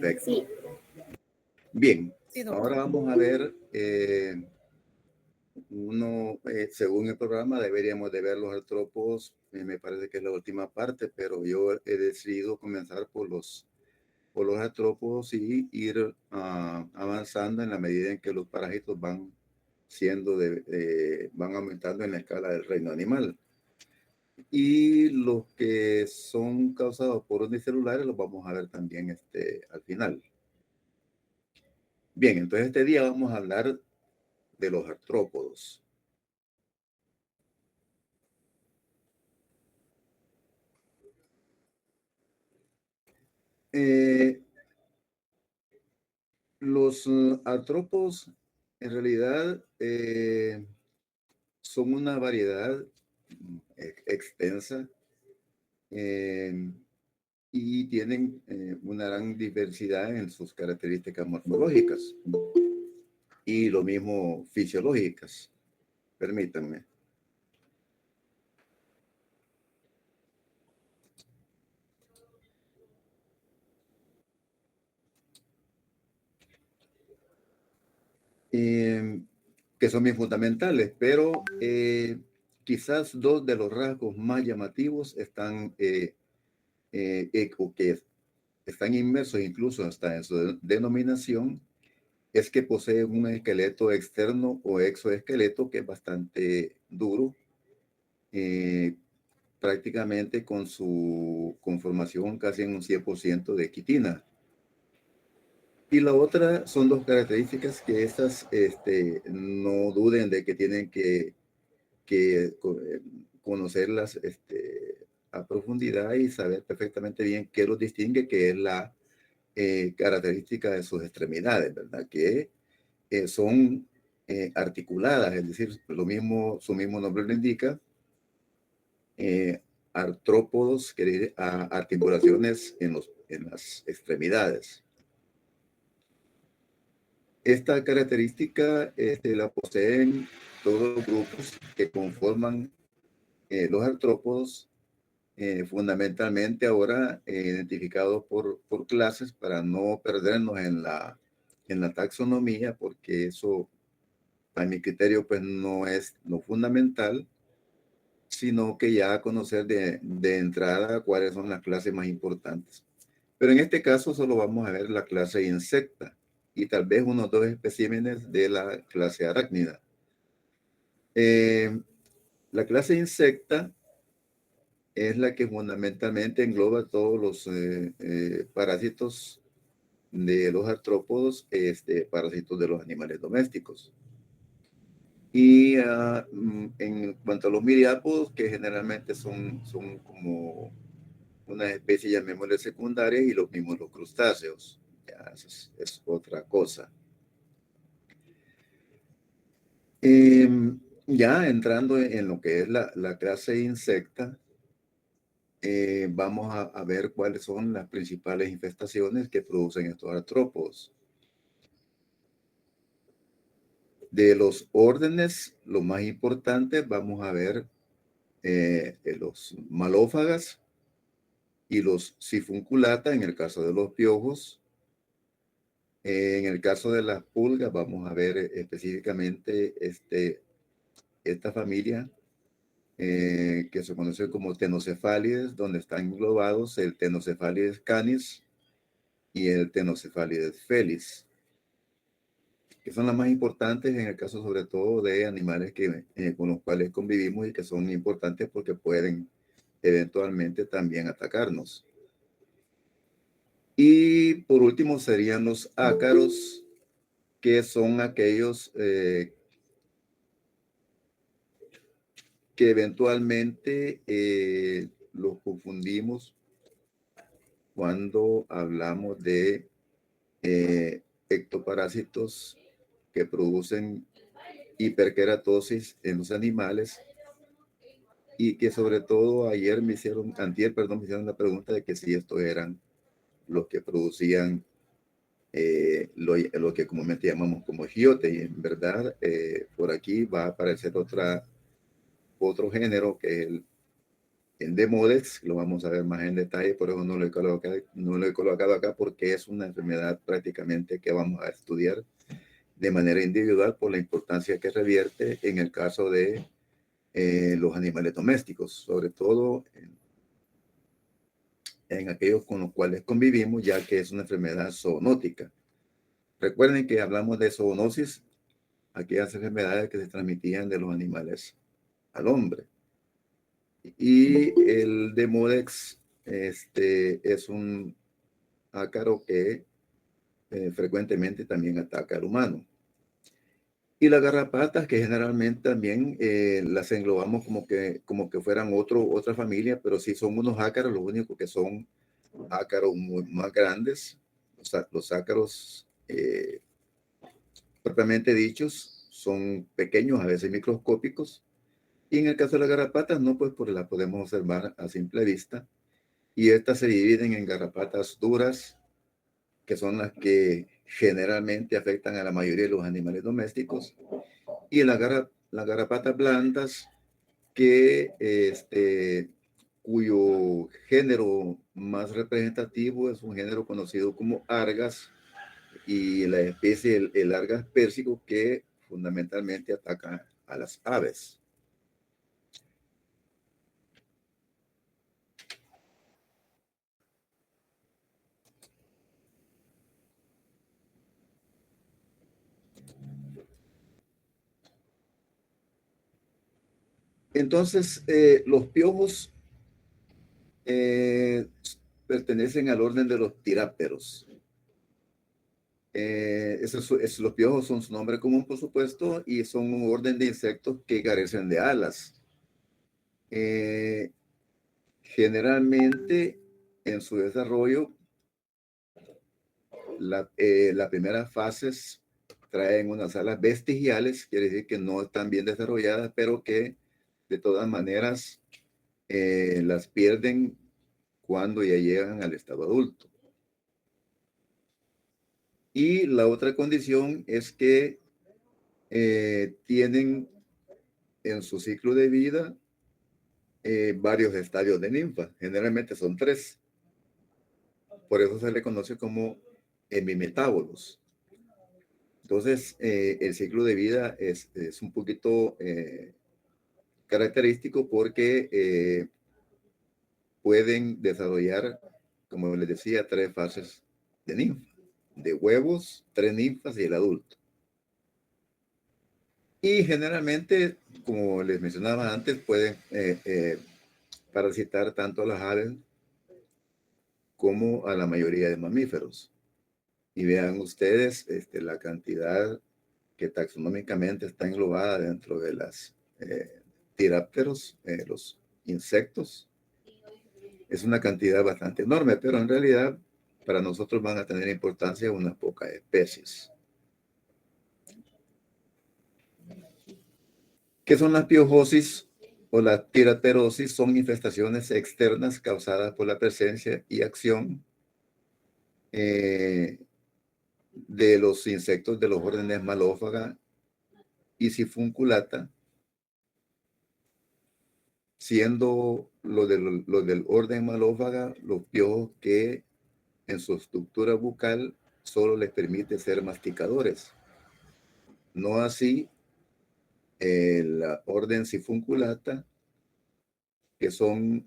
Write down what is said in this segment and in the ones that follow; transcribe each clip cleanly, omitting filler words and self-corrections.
Perfecto. Sí. Bien, Sí, doctor. ahora vamos a ver, según el programa deberíamos de ver los artrópodos, me parece que es la última parte, pero yo he decidido comenzar por los artrópodos y ir avanzando en la medida en que los parásitos van van aumentando en la escala del reino animal. Y los que son causados por unicelulares los vamos a ver también al final. Bien, entonces este día vamos a hablar de los artrópodos. Los artrópodos en realidad son una variedad extensa y tienen una gran diversidad en sus características morfológicas y lo mismo fisiológicas. Permítanme. Que son bien fundamentales, pero quizás dos de los rasgos más llamativos están o que están inmersos incluso hasta en su denominación, es que posee un esqueleto externo o exoesqueleto que es bastante duro, prácticamente con su conformación casi en un 100% de quitina. Y la otra son dos características que estas no duden de que tienen que conocerlas a profundidad y saber perfectamente bien qué los distingue, que es la característica de sus extremidades, ¿verdad? Que son articuladas, es decir, su mismo nombre lo indica, artrópodos, que dice, articulaciones en las extremidades. Esta característica la poseen todos los grupos que conforman los artrópodos, fundamentalmente ahora identificados por clases para no perdernos en la taxonomía, porque eso, a mi criterio, pues no es lo fundamental, sino que ya conocer de entrada cuáles son las clases más importantes. Pero en este caso solo vamos a ver la clase insecta y tal vez unos dos especímenes de la clase arácnida. La clase insecta es la que fundamentalmente engloba todos los parásitos de los artrópodos, parásitos de los animales domésticos. Y en cuanto a los miriápodos, que generalmente son como una especie, llamémosle secundaria, y los mismos los crustáceos. Ya, es otra cosa. Ya entrando en lo que es la clase insecta, vamos a ver cuáles son las principales infestaciones que producen estos artrópodos. De los órdenes, los más importantes, vamos a ver los malófagas y los sifunculata en el caso de los piojos. En el caso de las pulgas, vamos a ver específicamente esta familia que se conoce como Tenocefalides, donde están englobados el Tenocefalides canis y el Tenocefalides felis, que son las más importantes en el caso sobre todo de animales con los cuales convivimos y que son importantes porque pueden eventualmente también atacarnos. Y por último serían los ácaros, que son aquellos que eventualmente los confundimos cuando hablamos de ectoparásitos que producen hiperkeratosis en los animales, y que sobre todo antier, me hicieron la pregunta de que si estos eran los que producían lo que comúnmente llamamos como giote, y en verdad por aquí va a aparecer otro género que es en Demodex, lo vamos a ver más en detalle, por eso no lo he colocado acá porque es una enfermedad prácticamente que vamos a estudiar de manera individual por la importancia que revierte en el caso de los animales domésticos, sobre todo en aquellos con los cuales convivimos, ya que es una enfermedad zoonótica. Recuerden que hablamos de zoonosis, aquellas enfermedades que se transmitían de los animales al hombre. Y el Demodex es un ácaro que frecuentemente también ataca al humano. Y las garrapatas, que generalmente también las englobamos como que fueran otra familia, pero sí son unos ácaros, lo único que son ácaros más grandes. Los ácaros propiamente dichos son pequeños, a veces microscópicos. Y en el caso de las garrapatas, no, pues las podemos observar a simple vista. Y estas se dividen en garrapatas duras, que son las que generalmente afectan a la mayoría de los animales domésticos, y las garrapatas blandas, que cuyo género más representativo es un género conocido como Argas, y la especie el Argas pérsico, que fundamentalmente ataca a las aves. Entonces, los piojos eh, pertenecen al orden de los tirápteros. Los piojos son su nombre común, por supuesto, y son un orden de insectos que carecen de alas. Eh, Generalmente, en su desarrollo, las primeras fases traen unas alas vestigiales, quiere decir que no están bien desarrolladas, pero que de todas maneras las pierden cuando ya llegan al estado adulto. Y la otra condición es que tienen en su ciclo de vida varios estadios de ninfa. Generalmente son 3. Por eso se le conoce como hemimetábolos. Entonces, el ciclo de vida es un poquito característico porque pueden desarrollar, como les decía, 3 fases de ninfa. De huevos, 3 ninfas y el adulto. Y generalmente, como les mencionaba antes, pueden parasitar tanto a las aves como a la mayoría de mamíferos. Y vean ustedes la cantidad que taxonómicamente está englobada dentro de las tirápteros, los insectos. Es una cantidad bastante enorme, pero en realidad para nosotros van a tener importancia unas pocas especies. ¿Qué son las piojosis o la tiraterosis? Son infestaciones externas causadas por la presencia y acción de los insectos de los órdenes Malófaga y Sifunculata, siendo los del orden Malófaga los piojos que en su estructura bucal solo les permite ser masticadores. No así la orden Sifunculata, que son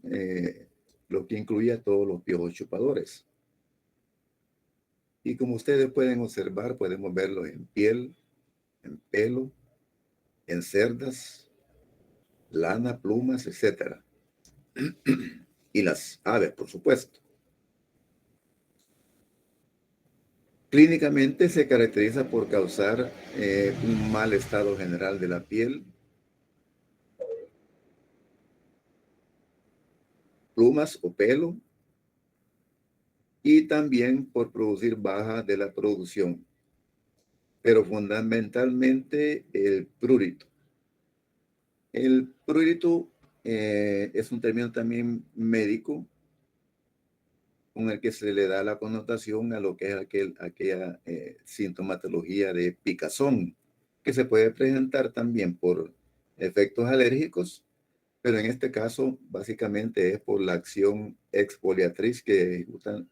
lo que incluye a todos los piojos chupadores. Y como ustedes pueden observar, podemos verlos en piel, en pelo, en cerdas, lana, plumas, etc. Y las aves, por supuesto. Clínicamente se caracteriza por causar un mal estado general de la piel, plumas o pelo, y también por producir baja de la producción, pero fundamentalmente el prurito. El prurito es un término también médico con el que se le da la connotación a lo que es aquella sintomatología de picazón, que se puede presentar también por efectos alérgicos, pero en este caso básicamente es por la acción exfoliatriz que ejecutan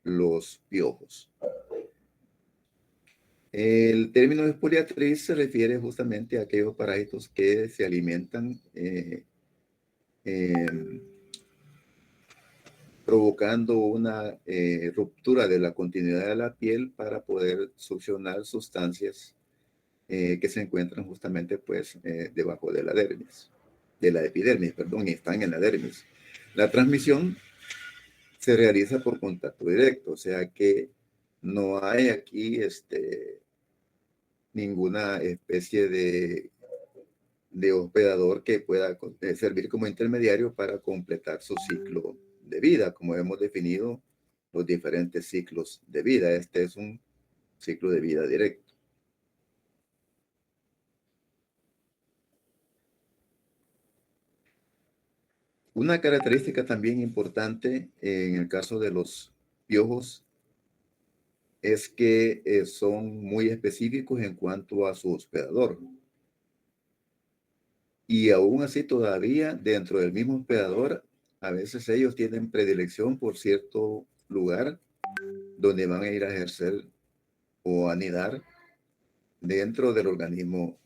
los piojos. El término exfoliatriz se refiere justamente a aquellos parásitos que se alimentan provocando una ruptura de la continuidad de la piel para poder succionar sustancias que se encuentran justamente pues debajo de la dermis, de la epidermis, perdón, y están en la dermis. La transmisión se realiza por contacto directo, o sea que no hay aquí ninguna especie de hospedador que pueda servir como intermediario para completar su ciclo de vida, como hemos definido los diferentes ciclos de vida. Este es un ciclo de vida directo. Una característica también importante en el caso de los piojos es que son muy específicos en cuanto a su hospedador. Y aún así todavía dentro del mismo hospedador, a veces ellos tienen predilección por cierto lugar donde van a ir a ejercer o anidar dentro del organismo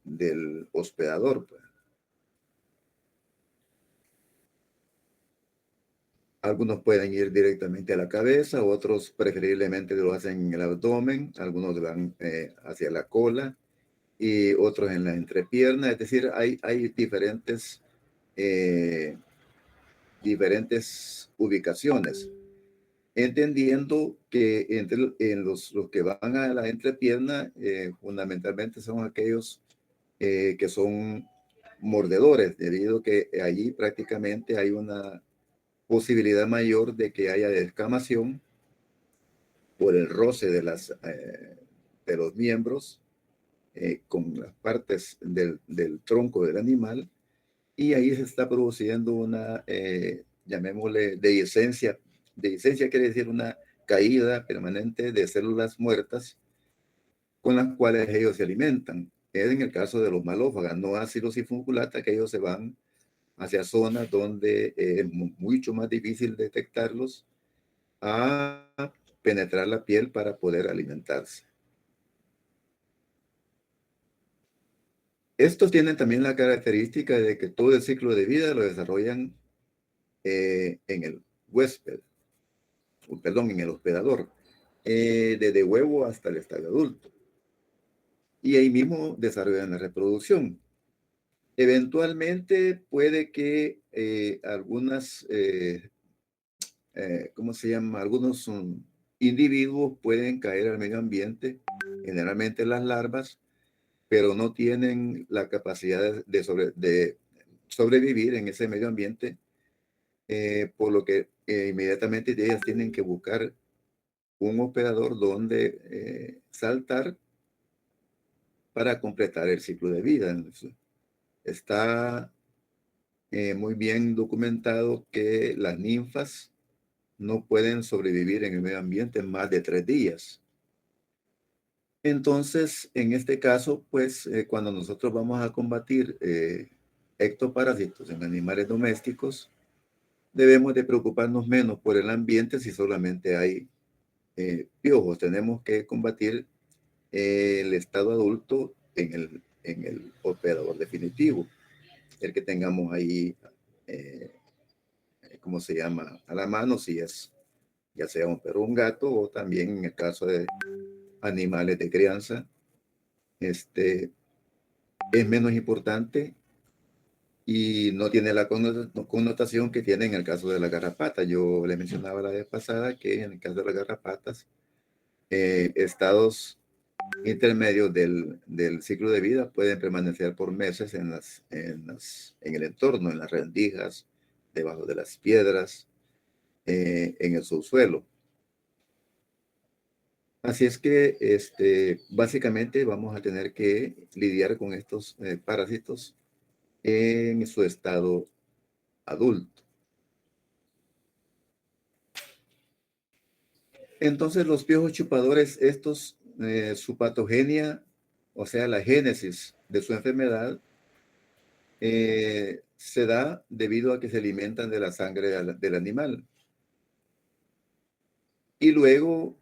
del hospedador, pues. Algunos pueden ir directamente a la cabeza, otros preferiblemente lo hacen en el abdomen, algunos van hacia la cola y otros en la entrepierna. Es decir, hay eh, diferentes ubicaciones, entendiendo que en los que van a la entrepierna, fundamentalmente son aquellos que son mordedores, debido a que allí prácticamente hay una posibilidad mayor de que haya descamación por el roce de los miembros con las partes del tronco del animal, y ahí se está produciendo una, llamémosle, dehiscencia. Dehiscencia quiere decir una caída permanente de células muertas con las cuales ellos se alimentan. Es en el caso de los malófagas, no ácidos y funculata, que ellos se van hacia zonas donde es mucho más difícil detectarlos a penetrar la piel para poder alimentarse. Estos tienen también la característica de que todo el ciclo de vida lo desarrollan en el huésped, perdón, en el hospedador, desde huevo hasta el estadio adulto. Y ahí mismo desarrollan la reproducción. Eventualmente puede que ¿cómo se llama? Algunos individuos pueden caer al medio ambiente, generalmente las larvas, pero no tienen la capacidad de sobrevivir en ese medio ambiente, por lo que inmediatamente ellas tienen que buscar un hospedador donde saltar para completar el ciclo de vida. Está muy bien documentado que las ninfas no pueden sobrevivir en el medio ambiente más de 3 días. Entonces, en este caso, pues cuando nosotros vamos a combatir ectoparásitos en animales domésticos, debemos de preocuparnos menos por el ambiente si solamente hay piojos. Tenemos que combatir el estado adulto en el hospedador definitivo, el que tengamos ahí, eh, ¿cómo se llama? A la mano, si es ya sea un perro o un gato, o también en el caso de animales de crianza, este, es menos importante y no tiene la connotación que tiene en el caso de la garrapata. Yo le mencionaba la vez pasada que en el caso de las garrapatas, estados intermedios del ciclo de vida pueden permanecer por meses en el entorno, en las rendijas, debajo de las piedras, en el subsuelo. Así es que básicamente vamos a tener que lidiar con estos parásitos en su estado adulto. Entonces, los piojos chupadores, estos, su patogenia, o sea, la génesis de su enfermedad, se da debido a que se alimentan de la sangre del animal. Y luego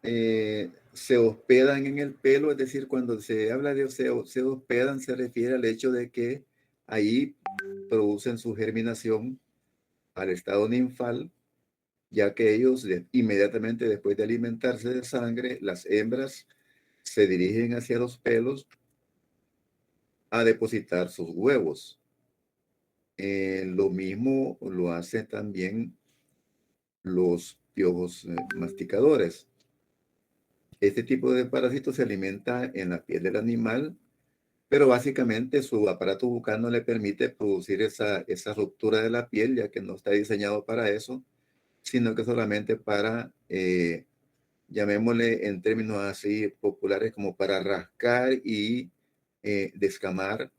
se hospedan en el pelo, es decir, cuando se habla de se hospedan, se refiere al hecho de que ahí producen su germinación al estado ninfal, ya que ellos inmediatamente después de alimentarse de sangre, las hembras se dirigen hacia los pelos a depositar sus huevos. Lo mismo lo hacen también los piojos masticadores. Este tipo de parásito se alimenta en la piel del animal, pero básicamente su aparato bucal no le permite producir esa ruptura de la piel, ya que no está diseñado para eso, sino que solamente para, llamémosle en términos así populares, como para rascar y descamar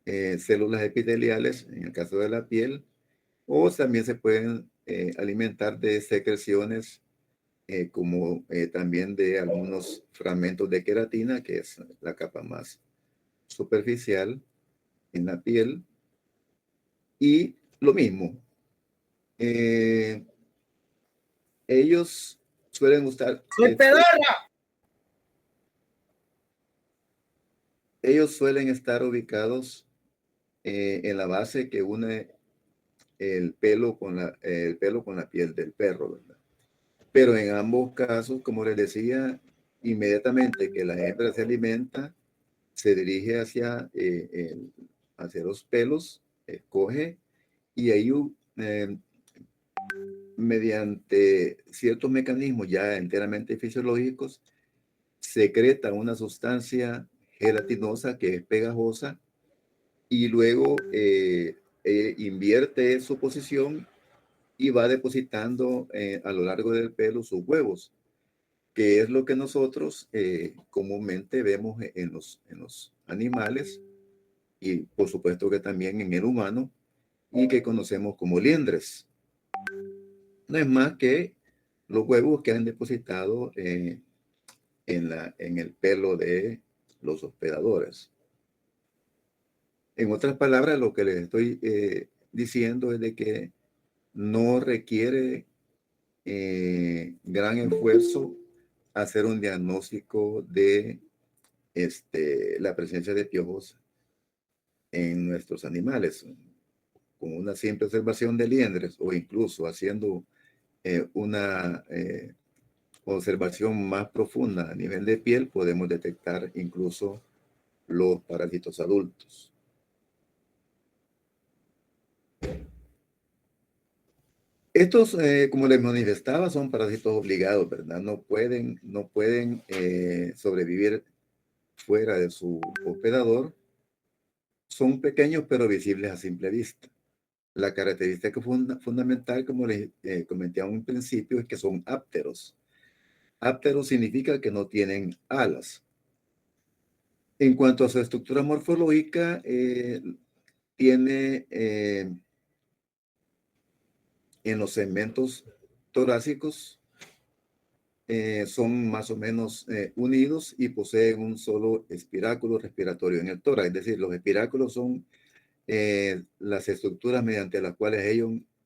células epiteliales, en el caso de la piel, o también se pueden alimentar de secreciones como también de algunos fragmentos de queratina, que es la capa más superficial en la piel. Y lo mismo, eh, ellos suelen usar, ¡Soy pedorra! ellos suelen estar ubicados en la base que une el pelo con la piel del perro, ¿verdad? Pero en ambos casos, como les decía, inmediatamente que la hembra se alimenta, se dirige hacia los pelos, escoge, y ahí mediante ciertos mecanismos ya enteramente fisiológicos, secreta una sustancia gelatinosa que es pegajosa y luego invierte su posición y va depositando a lo largo del pelo sus huevos, que es lo que nosotros comúnmente vemos en los animales y por supuesto que también en el humano y que conocemos como liendres. No es más que los huevos que han depositado en el pelo de los hospedadores. En otras palabras, lo que les estoy diciendo es de que no requiere gran esfuerzo hacer un diagnóstico de la presencia de piojos en nuestros animales. Con una simple observación de liendres o incluso haciendo una observación más profunda a nivel de piel, podemos detectar incluso los parásitos adultos. Estos, como les manifestaba, son parásitos obligados, ¿verdad? No pueden sobrevivir fuera de su hospedador. Son pequeños pero visibles a simple vista. La característica fundamental, como les comenté a un principio, es que son ápteros. Ápteros significa que no tienen alas. En cuanto a su estructura morfológica, tiene en los segmentos torácicos, son más o menos unidos y poseen un solo espiráculo respiratorio en el tórax. Es decir, los espiráculos son las estructuras mediante las cuales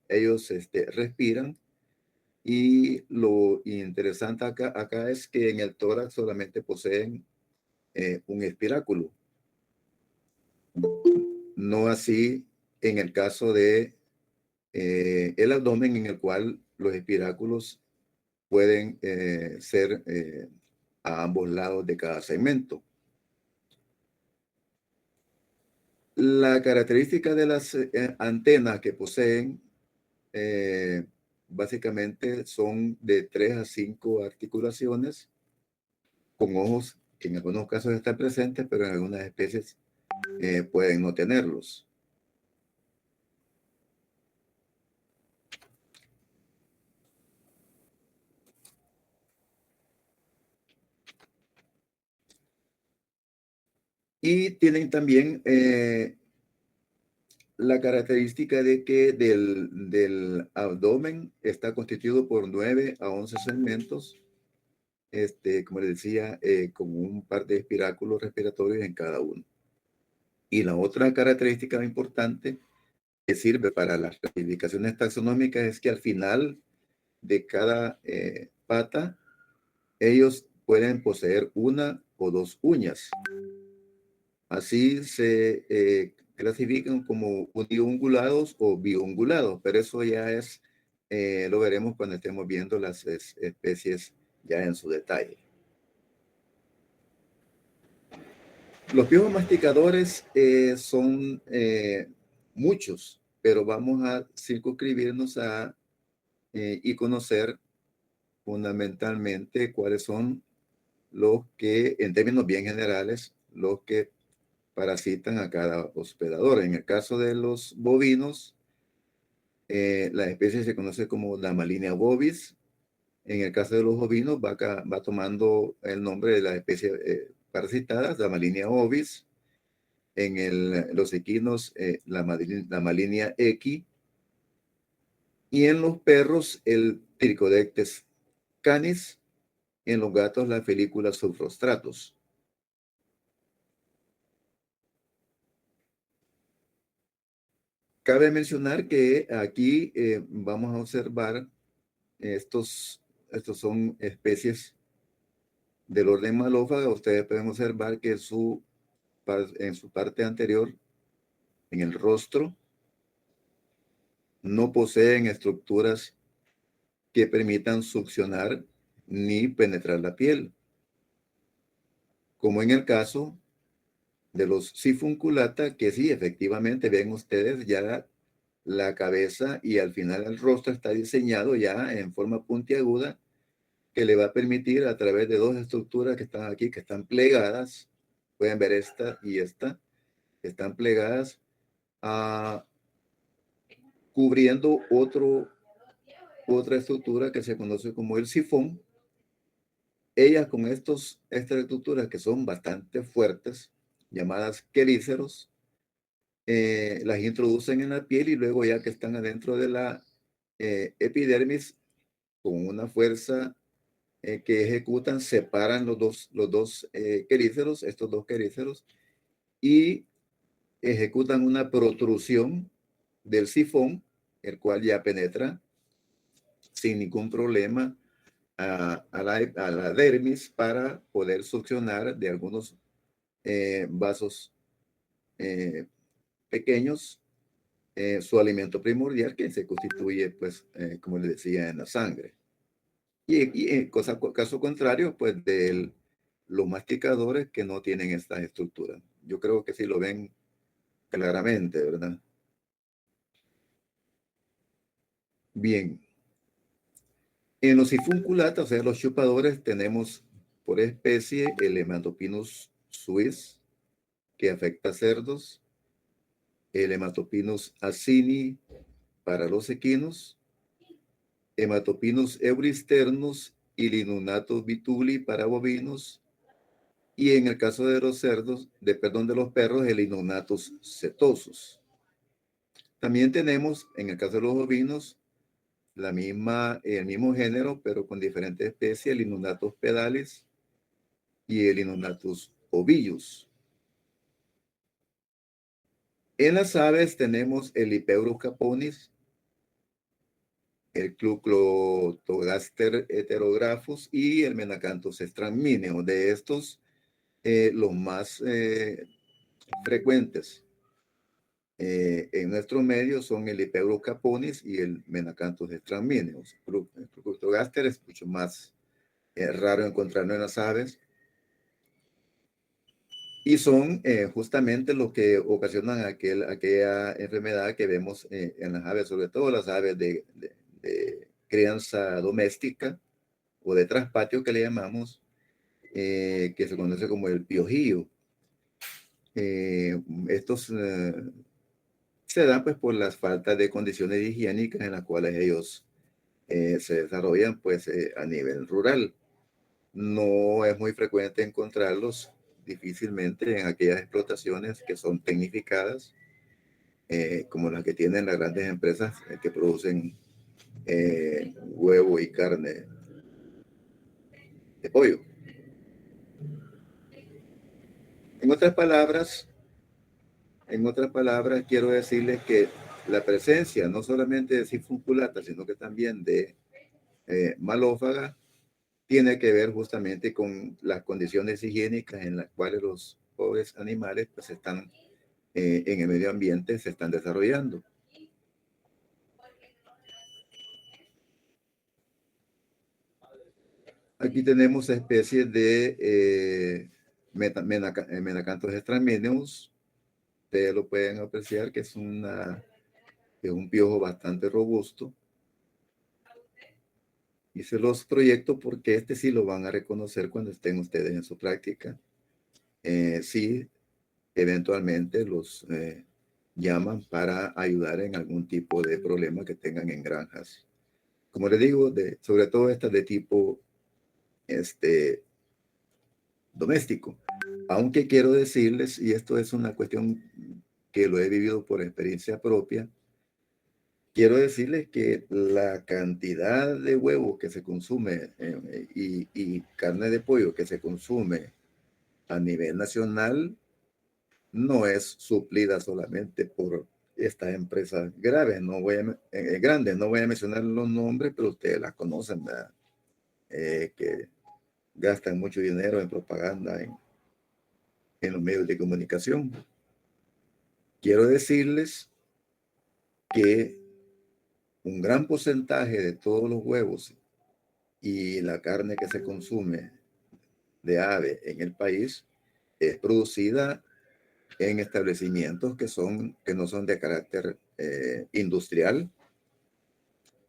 ellos respiran. Y lo interesante acá es que en el tórax solamente poseen un espiráculo. No así en el caso de el abdomen, en el cual los espiráculos pueden ser a ambos lados de cada segmento. La característica de las antenas que poseen básicamente son de 3 a 5 articulaciones con ojos que en algunos casos están presentes, pero en algunas especies pueden no tenerlos. Y tienen también la característica de que del abdomen está constituido por 9 a 11 segmentos, como les decía, con un par de espiráculos respiratorios en cada uno. Y la otra característica importante que sirve para las clasificaciones taxonómicas es que al final de cada pata, ellos pueden poseer una o dos uñas. Así se clasifican como uniungulados o biungulados, pero eso ya es, lo veremos cuando estemos viendo las especies ya en su detalle. Los piojos masticadores son muchos, pero vamos a circunscribirnos y conocer fundamentalmente cuáles son los que, en términos bien generales, los que parasitan a cada hospedador. En el caso de los bovinos, la especie se conoce como Damalinea bovis. En el caso de los ovinos, va tomando el nombre de la especie parasitada, Damalinea ovis. Los equinos, Damalinea equi. Y en los perros, el Trichodectes canis. En los gatos, la Felicula subrostratus. Cabe mencionar que aquí vamos a observar estos son especies del orden Malófaga. Ustedes pueden observar que en su parte anterior, en el rostro, no poseen estructuras que permitan succionar ni penetrar la piel, como en el caso de los Sifunculata, que sí, efectivamente, ven ustedes ya la cabeza y al final el rostro está diseñado ya en forma puntiaguda, que le va a permitir a través de dos estructuras que están aquí, que están plegadas, pueden ver esta y esta, que están plegadas, cubriendo otra estructura que se conoce como el sifón. Ellas con estas estructuras que son bastante fuertes, llamadas quelíceros, las introducen en la piel y luego ya que están adentro de la epidermis, con una fuerza que ejecutan, separan los dos quelíceros, estos dos quelíceros, y ejecutan una protrusión del sifón, el cual ya penetra sin ningún problema a la dermis para poder succionar de algunos vasos pequeños su alimento primordial, que se constituye, pues, como les decía, en la sangre. Y en caso contrario, pues, de los masticadores que no tienen estas estructuras. Yo creo que sí lo ven claramente, ¿verdad? Bien. En los sifunculatas, o sea, los chupadores, tenemos por especie el Hematopinus suis, que afecta a cerdos, el Hematopinus acini para los equinos, Hematopinus euristernus y Linonatus vituli para bovinos, y en el caso de los cerdos, de los perros, el Linonatus setosus. También tenemos, en el caso de los bovinos, el mismo género, pero con diferentes especies, el Linonatus pedalis y el Linonatus ovillus. En las aves tenemos el Hipeurus caponis, el Cluclotogaster heterographus y el Menacanthus stramíneo. De estos, los más frecuentes en nuestro medio son el Hipeurus caponis y el Menacanthus stramíneo. El Cluclotogaster es mucho más raro encontrarlo en las aves. Y son justamente los que ocasionan aquella enfermedad que vemos en las aves, sobre todo las aves de crianza doméstica o de traspatio que le llamamos, que se conoce como el piojillo. Estos se dan pues por las faltas de condiciones higiénicas en las cuales ellos se desarrollan pues a nivel rural. No es muy frecuente encontrarlos, difícilmente, en aquellas explotaciones que son tecnificadas, como las que tienen las grandes empresas que producen huevo y carne de pollo. En otras palabras, En otras palabras, quiero decirles que la presencia no solamente de Sifunculata, sino que también de malófaga, tiene que ver justamente con las condiciones higiénicas en las cuales los pobres animales pues están en el medio ambiente, se están desarrollando. Aquí tenemos especies de Menacanthus extraminus. Ustedes lo pueden apreciar que es un piojo bastante robusto. Y se los proyecto porque este sí lo van a reconocer cuando estén ustedes en su práctica. Sí, eventualmente los llaman para ayudar en algún tipo de problema que tengan en granjas. Como les digo, sobre todo estas de tipo doméstico. Aunque quiero decirles, y esto es una cuestión que lo he vivido por experiencia propia, quiero decirles que la cantidad de huevos que se consume y carne de pollo que se consume a nivel nacional no es suplida solamente por estas empresas graves, grandes, no voy a mencionar los nombres, pero ustedes las conocen, ¿verdad? Que gastan mucho dinero en propaganda en los medios de comunicación. Quiero decirles que un gran porcentaje de todos los huevos y la carne que se consume de ave en el país es producida en establecimientos que no son de carácter industrial,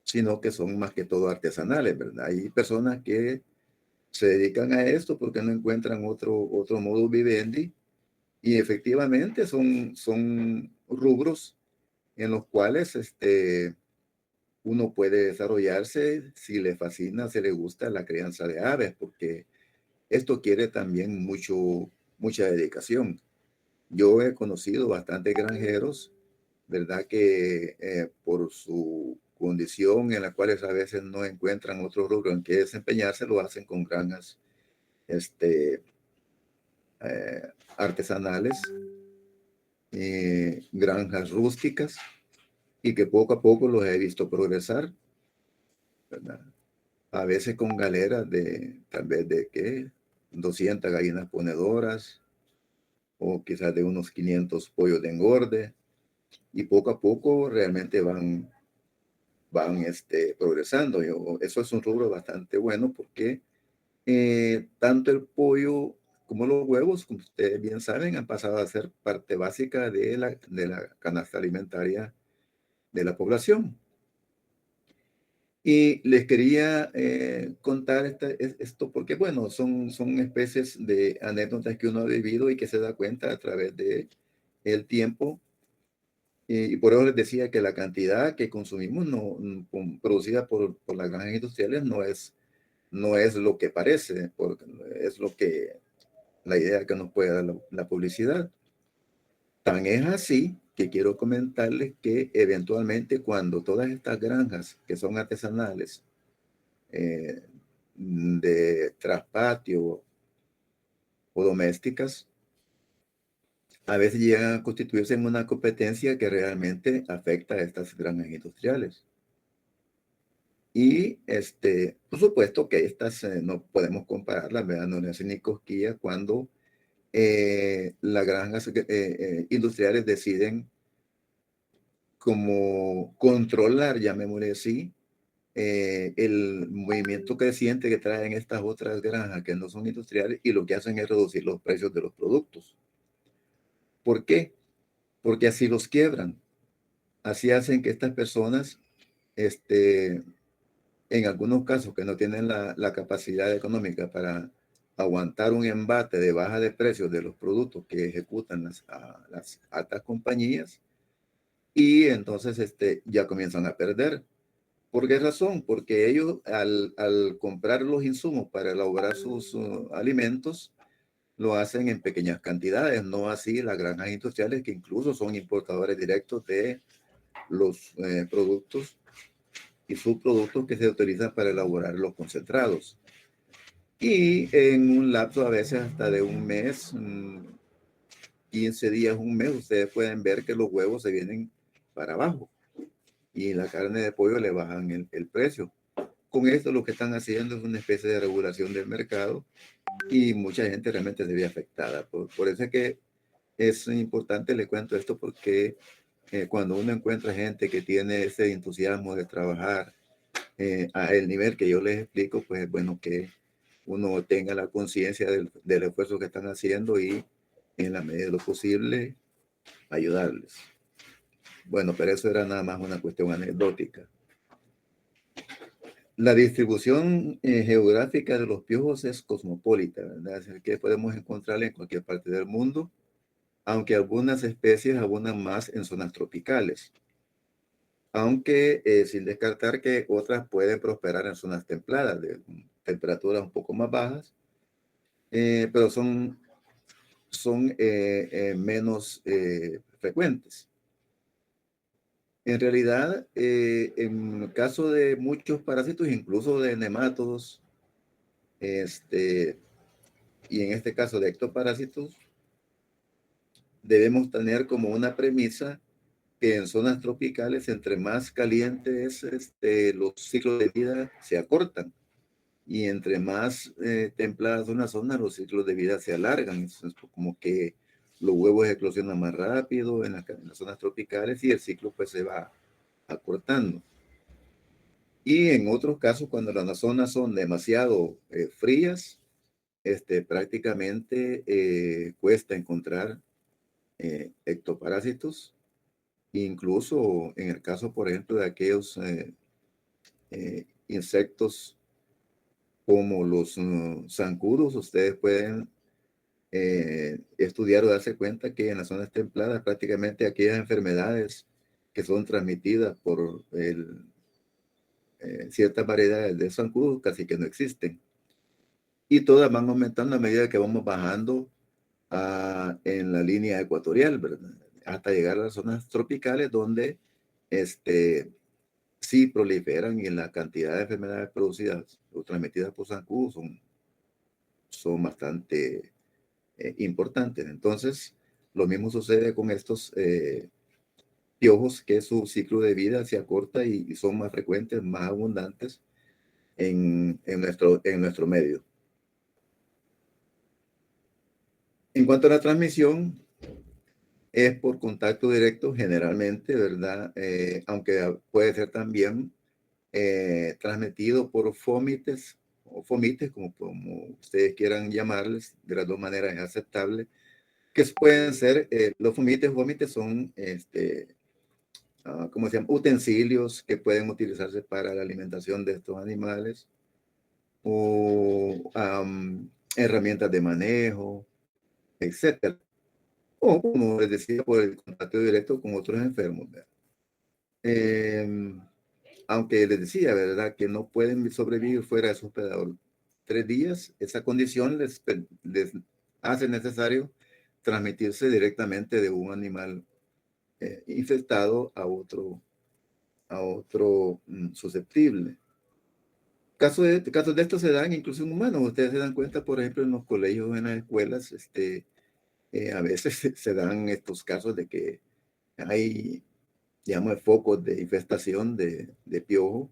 sino que son más que todo artesanales, ¿verdad? Hay personas que se dedican a esto porque no encuentran otro modus vivendi y efectivamente son rubros en los cuales uno puede desarrollarse si le fascina, si le gusta la crianza de aves, porque esto quiere también mucha dedicación. Yo he conocido bastantes granjeros, ¿verdad? Que por su condición en la cuales a veces no encuentran otro rubro en que desempeñarse, lo hacen con granjas artesanales, granjas rústicas, y que poco a poco los he visto progresar, ¿verdad? A veces con galeras de tal vez de ¿qué? 200 gallinas ponedoras o quizás de unos 500 pollos de engorde, y poco a poco realmente van progresando. Eso es un rubro bastante bueno porque tanto el pollo como los huevos, como ustedes bien saben, han pasado a ser parte básica de la canasta alimentaria de la población. Y les quería contar esto porque, bueno, son especies de anécdotas que uno ha vivido y que se da cuenta a través de el tiempo. Y por eso les decía que la cantidad que consumimos producida por las granjas industriales no es lo que parece, porque es la idea que nos puede dar la publicidad. Tan es así que quiero comentarles que eventualmente cuando todas estas granjas que son artesanales, de traspatio o domésticas, a veces llegan a constituirse en una competencia que realmente afecta a estas granjas industriales. Y por supuesto que estas no podemos compararlas, ¿verdad? No le hacen ni cosquillas cuando las granjas industriales deciden como controlar, llamémosle así, el movimiento creciente que traen estas otras granjas que no son industriales, y lo que hacen es reducir los precios de los productos. ¿Por qué? Porque así los quiebran. Así hacen que estas personas, en algunos casos que no tienen la capacidad económica para aguantar un embate de baja de precios de los productos que ejecutan las altas compañías, y entonces ya comienzan a perder. ¿Por qué razón? Porque ellos al comprar los insumos para elaborar sus alimentos, lo hacen en pequeñas cantidades, no así las granjas industriales que incluso son importadores directos de los productos y subproductos que se utilizan para elaborar los concentrados. Y en un lapso a veces hasta de un mes, 15 días, un mes, ustedes pueden ver que los huevos se vienen para abajo y la carne de pollo le bajan el precio. Con esto lo que están haciendo es una especie de regulación del mercado y mucha gente realmente se ve afectada. Por eso es que es importante, le cuento esto, porque cuando uno encuentra gente que tiene ese entusiasmo de trabajar a el nivel que yo les explico, pues es bueno que uno tenga la conciencia del esfuerzo que están haciendo y en la medida de lo posible ayudarles. Bueno, pero eso era nada más una cuestión anecdótica. La distribución geográfica de los piojos es cosmopolita, ¿verdad? Es decir, que podemos encontrarla en cualquier parte del mundo, aunque algunas especies abundan más en zonas tropicales, aunque sin descartar que otras pueden prosperar en zonas templadas, de temperaturas un poco más bajas, pero son menos frecuentes. En realidad, en el caso de muchos parásitos, incluso de nematodos, y en este caso de ectoparásitos, debemos tener como una premisa que en zonas tropicales, entre más caliente es los ciclos de vida se acortan y entre más templadas son las zonas, los ciclos de vida se alargan. Entonces, como que los huevos eclosionan más rápido en las zonas tropicales y el ciclo pues se va acortando. Y en otros casos, cuando las zonas son demasiado frías, prácticamente cuesta encontrar ectoparásitos, incluso en el caso, por ejemplo, de aquellos insectos como los zancudos, ustedes pueden estudiar o darse cuenta que en las zonas templadas prácticamente aquellas enfermedades que son transmitidas por ciertas variedades de zancudos casi que no existen. Y todas van aumentando a medida que vamos bajando en la línea ecuatorial, ¿verdad? Hasta llegar a las zonas tropicales donde sí proliferan y la cantidad de enfermedades producidas o transmitidas por zancudos son bastante importantes. Entonces, lo mismo sucede con estos piojos, que su ciclo de vida se acorta y son más frecuentes, más abundantes en nuestro medio. En cuanto a la transmisión, es por contacto directo generalmente, ¿verdad? Aunque puede ser también transmitido por fomites o fomites, como ustedes quieran llamarles, de las dos maneras es aceptable, que pueden ser, los fomites son, ¿cómo se llama? Utensilios que pueden utilizarse para la alimentación de estos animales o herramientas de manejo, etcétera. O, como les decía, por el contacto directo con otros enfermos. Eh, Aunque les decía, ¿verdad?, que no pueden sobrevivir fuera de su hospedador 3 días, esa condición les hace necesario transmitirse directamente de un animal infectado a otro susceptible. Casos de estos se dan incluso en humanos. Ustedes se dan cuenta, por ejemplo, en los colegios, en las escuelas, a veces se dan estos casos de que hay, digamos, focos de infestación de piojo,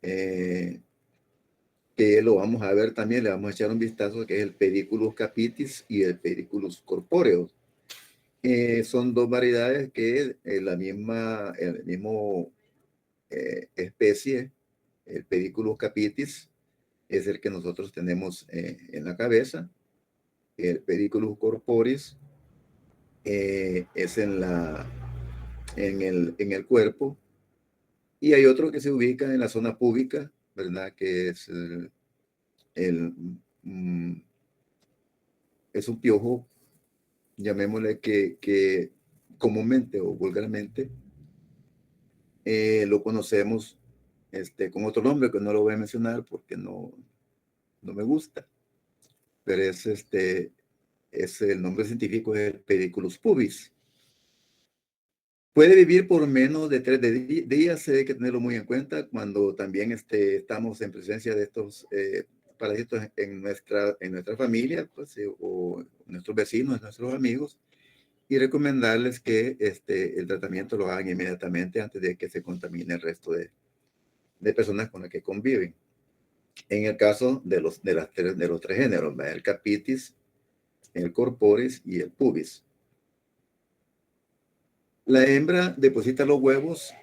que lo vamos a ver también, le vamos a echar un vistazo, que es el Pediculus capitis y el Pediculus corporeus. Son dos variedades que el mismo especie, el Pediculus capitis, es el que nosotros tenemos en la cabeza. El Pediculus corporis es en el cuerpo. Y hay otro que se ubica en la zona púbica, ¿verdad? Que es el mm, es un piojo, llamémosle que comúnmente o vulgarmente lo conocemos con otro nombre que no lo voy a mencionar porque no me gusta, pero es el nombre científico, es el Pediculus pubis. Puede vivir por menos de 3 días, hay que tenerlo muy en cuenta cuando también estamos en presencia de estos parásitos en nuestra familia, pues, o nuestros vecinos, nuestros amigos. y recomendarles que el tratamiento lo hagan inmediatamente antes de que se contamine el resto de personas con las que conviven. En el caso de los tres géneros, el capitis, el corporis y el pubis. La hembra deposita los huevos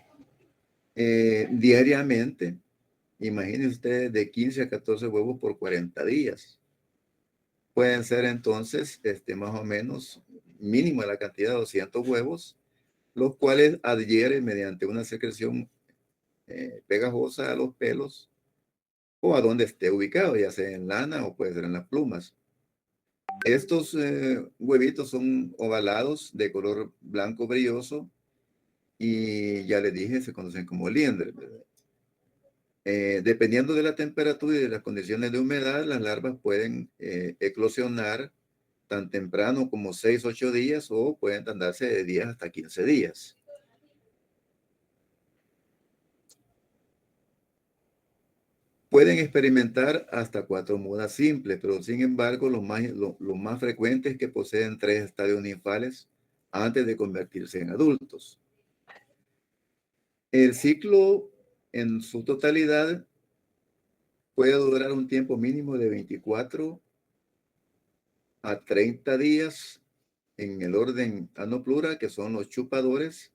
diariamente. Imagínense ustedes, de 15 a 14 huevos por 40 días. Pueden ser entonces más o menos mínimo la cantidad de 200 huevos, los cuales adhieren mediante una secreción pegajosa a los pelos o a donde esté ubicado, ya sea en lana o puede ser en las plumas. Estos huevitos son ovalados de color blanco brilloso y ya les dije, se conocen como liendres. Dependiendo de la temperatura y de las condiciones de humedad, las larvas pueden eclosionar tan temprano como 6, 8 días o pueden tardarse de 10 hasta 15 días. Pueden experimentar hasta 4 mudas simples, pero sin embargo lo más frecuente es que poseen 3 estadios ninfales antes de convertirse en adultos. El ciclo en su totalidad puede durar un tiempo mínimo de 24 a 30 días en el orden Anoplura, que son los chupadores,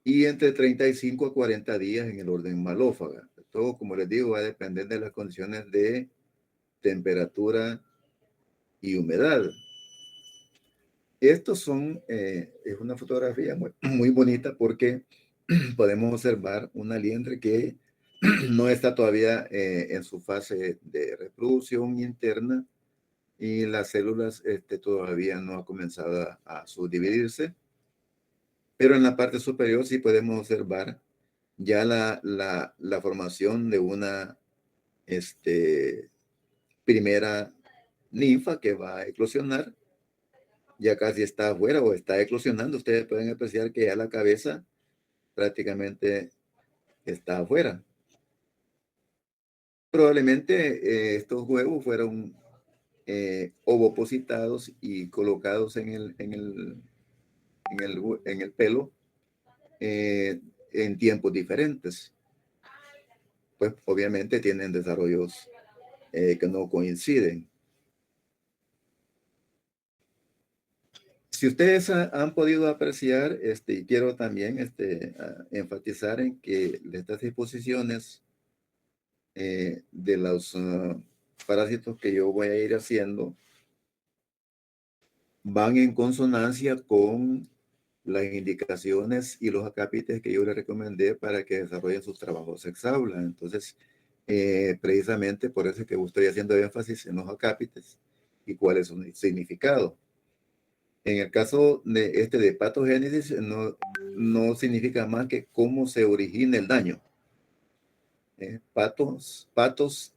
y entre 35 a 40 días en el orden Malófaga. Todo, como les digo, va a depender de las condiciones de temperatura y humedad. Estos son, es una fotografía muy bonita porque podemos observar una liendre que no está todavía en su fase de reproducción interna y las células todavía no han comenzado a subdividirse, pero en la parte superior sí podemos observar ya la formación de una primera ninfa que va a eclosionar. Ya casi está afuera o está eclosionando. Ustedes pueden apreciar que ya la cabeza prácticamente está afuera. Probablemente estos huevos fueron ovopositados y colocados en el pelo en tiempos diferentes. Pues obviamente tienen desarrollos que no coinciden. Si ustedes han podido apreciar, y quiero también enfatizar en que estas disposiciones de los parásitos que yo voy a ir haciendo van en consonancia con las indicaciones y los acápites que yo les recomendé para que desarrollen sus trabajos ex aula. Entonces, precisamente por eso es que estoy haciendo énfasis en los acápites y cuál es su significado. En el caso de patogénesis, no significa más que cómo se origina el daño. Patos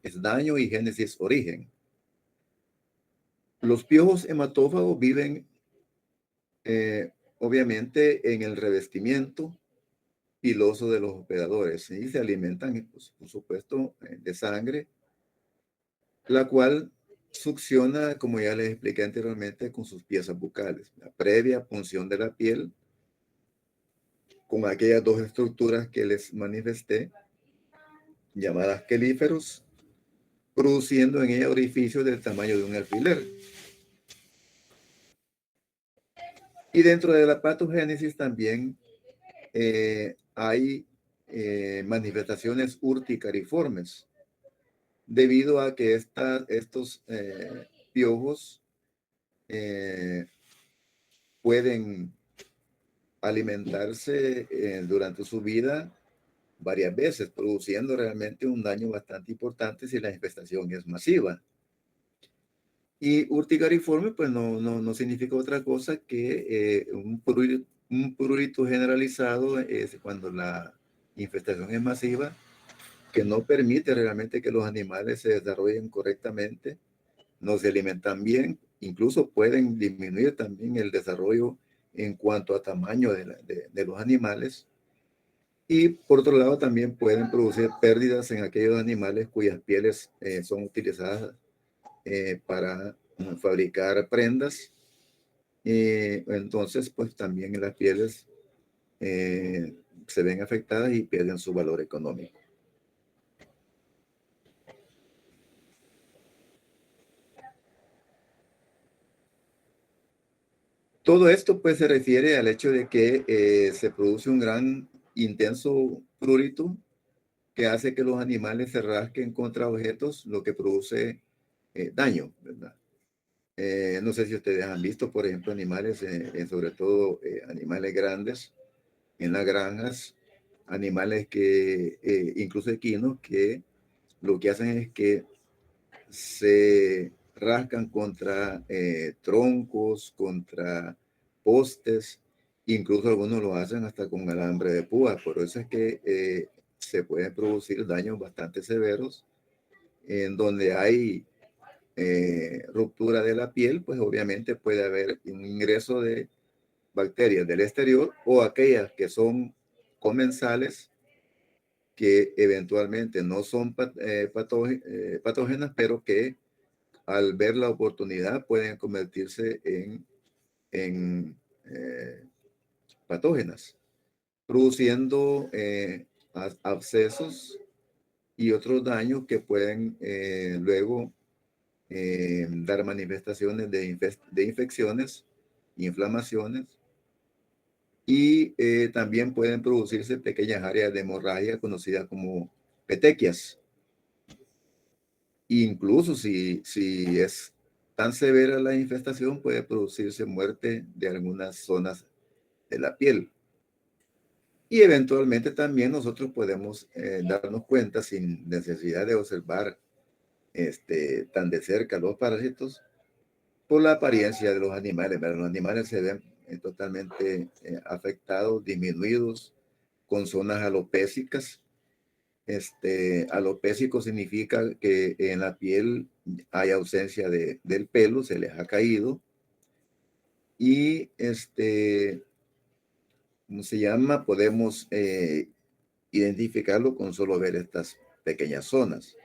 es daño y génesis origen. Los piojos hematófagos viven obviamente en el revestimiento piloso de los hospedadores y se alimentan, pues, por supuesto, de sangre, la cual succiona, como ya les expliqué anteriormente, con sus piezas bucales. La previa punción de la piel con aquellas dos estructuras que les manifesté, llamadas quelíferos, produciendo en ella orificios del tamaño de un alfiler. Y dentro de la patogénesis también hay manifestaciones urticariformes, debido a que estos piojos pueden alimentarse durante su vida varias veces, produciendo realmente un daño bastante importante si la infestación es masiva. Y urticariforme, pues no significa otra cosa que un prurito generalizado es cuando la infestación es masiva, que no permite realmente que los animales se desarrollen correctamente, no se alimentan bien, incluso pueden disminuir también el desarrollo en cuanto a tamaño de los animales. Y por otro lado también pueden producir pérdidas en aquellos animales cuyas pieles son utilizadas para fabricar prendas Entonces, pues también las pieles se ven afectadas y pierden su valor económico. Todo esto pues se refiere al hecho de que se produce un gran intenso prurito que hace que los animales se rasquen contra objetos, lo que produce daño, ¿verdad? No sé si ustedes han visto, por ejemplo, animales, sobre todo animales grandes en las granjas, animales que, incluso equinos, que lo que hacen es que se rascan contra troncos, contra postes, incluso algunos lo hacen hasta con alambre de púa. Por eso es que se pueden producir daños bastante severos en donde hay ruptura de la piel, pues obviamente puede haber un ingreso de bacterias del exterior o aquellas que son comensales que eventualmente no son patógenas, pero que al ver la oportunidad pueden convertirse en patógenas, produciendo abscesos y otros daños que pueden luego dar manifestaciones de infecciones, inflamaciones, y también pueden producirse pequeñas áreas de hemorragia conocidas como petequias. Incluso si es tan severa la infestación, puede producirse muerte de algunas zonas de la piel. Y eventualmente también nosotros podemos darnos cuenta sin necesidad de observar tan de cerca los parásitos por la apariencia de los animales. ¿Verdad? Los animales se ven totalmente afectados, disminuidos, con zonas alopécicas. Alopécico significa que en la piel hay ausencia del pelo, se les ha caído. Y ¿cómo se llama? Podemos identificarlo con solo ver estas pequeñas zonas.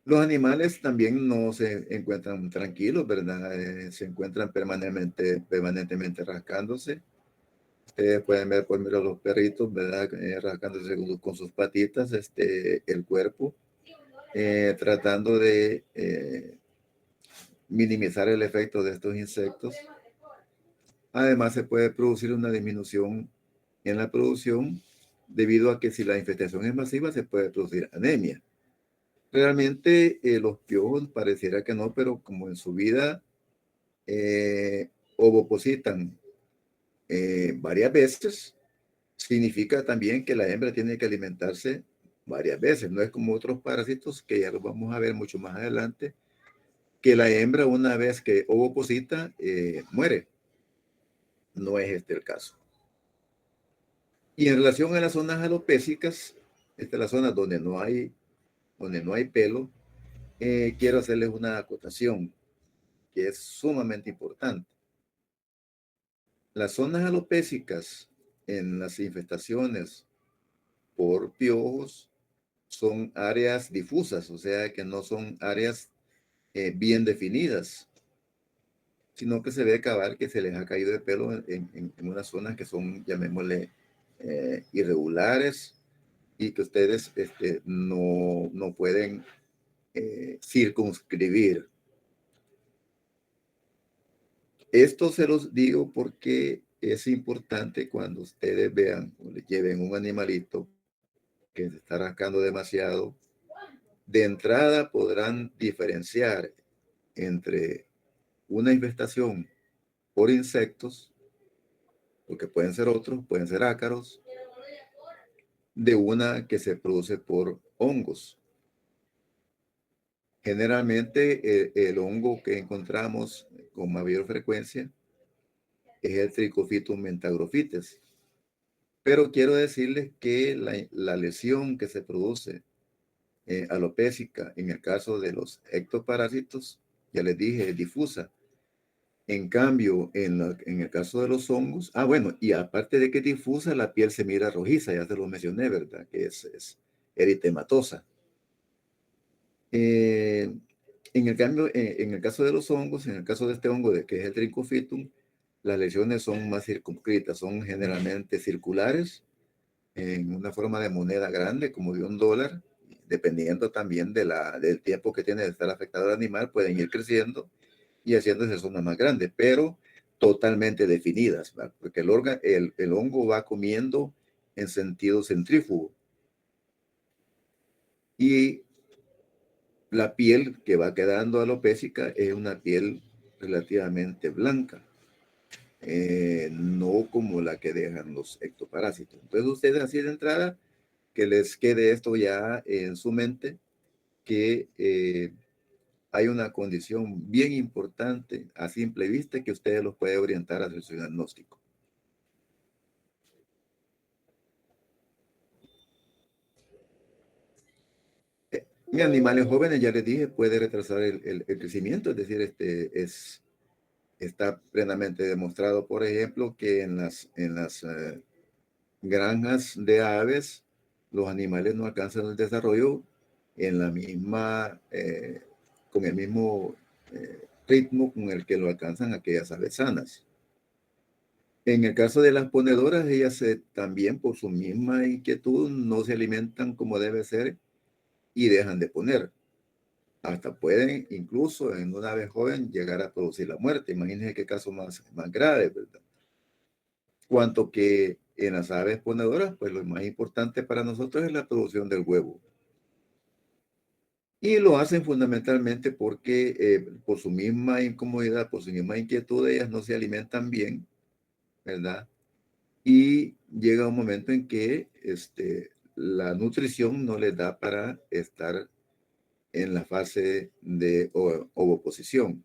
Los animales también no se encuentran tranquilos, ¿verdad? Se encuentran permanentemente rascándose. Ustedes pueden ver, por ejemplo, los perritos, ¿verdad? Rascándose con sus patitas, el cuerpo, tratando de minimizar el efecto de estos insectos. Además, se puede producir una disminución en la producción debido a que si la infestación es masiva, se puede producir anemia. Realmente los piojos pareciera que no, pero como en su vida ovopositan varias veces, significa también que la hembra tiene que alimentarse varias veces. No es como otros parásitos que ya los vamos a ver mucho más adelante, que la hembra una vez que ovoposita muere. No es este el caso. Y en relación a las zonas alopécicas, esta es la zona donde no hay pelo, quiero hacerles una acotación que es sumamente importante. Las zonas alopécicas en las infestaciones por piojos son áreas difusas, o sea que no son áreas bien definidas, sino que se ve cabal que se les ha caído el pelo en unas zonas que son, llamémosle, irregulares y que ustedes no pueden circunscribir. Esto se los digo porque es importante cuando ustedes vean o le lleven un animalito que se está rascando demasiado. De entrada podrán diferenciar entre una infestación por insectos, porque pueden ser otros, pueden ser ácaros, de una que se produce por hongos. Generalmente el hongo que encontramos con mayor frecuencia es el Trichofitum mentagrophytes. Pero quiero decirles que la lesión que se produce alopécica en el caso de los ectoparásitos, ya les dije, es difusa. En cambio, en el caso de los hongos, bueno, y aparte de que es difusa, la piel se mira rojiza, ya se lo mencioné, ¿verdad? Que es eritematosa. En el caso de los hongos, en el caso de este hongo de que es el Trichophytum, las lesiones son más circunscritas, son generalmente circulares, en una forma de moneda grande, como de $1, dependiendo también del tiempo que tiene de estar afectado el animal, pueden ir creciendo y haciéndose zonas más grandes, pero totalmente definidas, ¿verdad? Porque el hongo va comiendo en sentido centrífugo y la piel que va quedando alopécica es una piel relativamente blanca, no como la que dejan los ectoparásitos. Entonces ustedes así de entrada, que les quede esto ya en su mente, que hay una condición bien importante a simple vista que ustedes los puede orientar hacia su diagnóstico. En animales jóvenes, ya les dije, puede retrasar el crecimiento, es decir, está plenamente demostrado, por ejemplo, que en las granjas de aves, los animales no alcanzan el desarrollo en la misma, con el mismo ritmo con el que lo alcanzan aquellas aves sanas. En el caso de las ponedoras, ellas también por su misma inquietud no se alimentan como debe ser y dejan de poner. Hasta pueden, incluso en una ave joven, llegar a producir la muerte. Imagínense qué caso más grave, ¿verdad? Cuanto que en las aves ponedoras, pues lo más importante para nosotros es la producción del huevo. Y lo hacen fundamentalmente porque por su misma incomodidad, por su misma inquietud, ellas no se alimentan bien, ¿verdad? Y llega un momento en que la nutrición no les da para estar en la fase de ovoposición.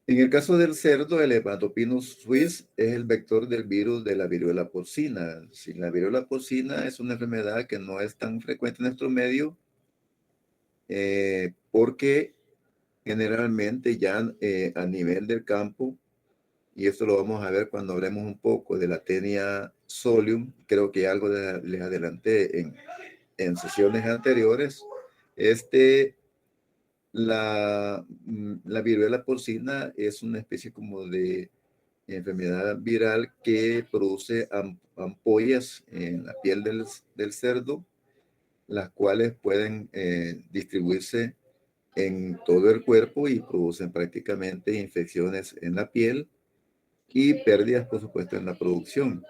En el caso del cerdo, el Hepatopinus suis es el vector del virus de la viruela porcina. Si la viruela porcina es una enfermedad que no es tan frecuente en nuestro medio, porque generalmente ya a nivel del campo, y esto lo vamos a ver cuando hablemos un poco de la Taenia solium, creo que algo les adelanté en sesiones anteriores, la viruela porcina es una especie como de enfermedad viral que produce ampollas en la piel del cerdo, las cuales pueden distribuirse en todo el cuerpo y producen prácticamente infecciones en la piel y pérdidas, por supuesto, en la producción.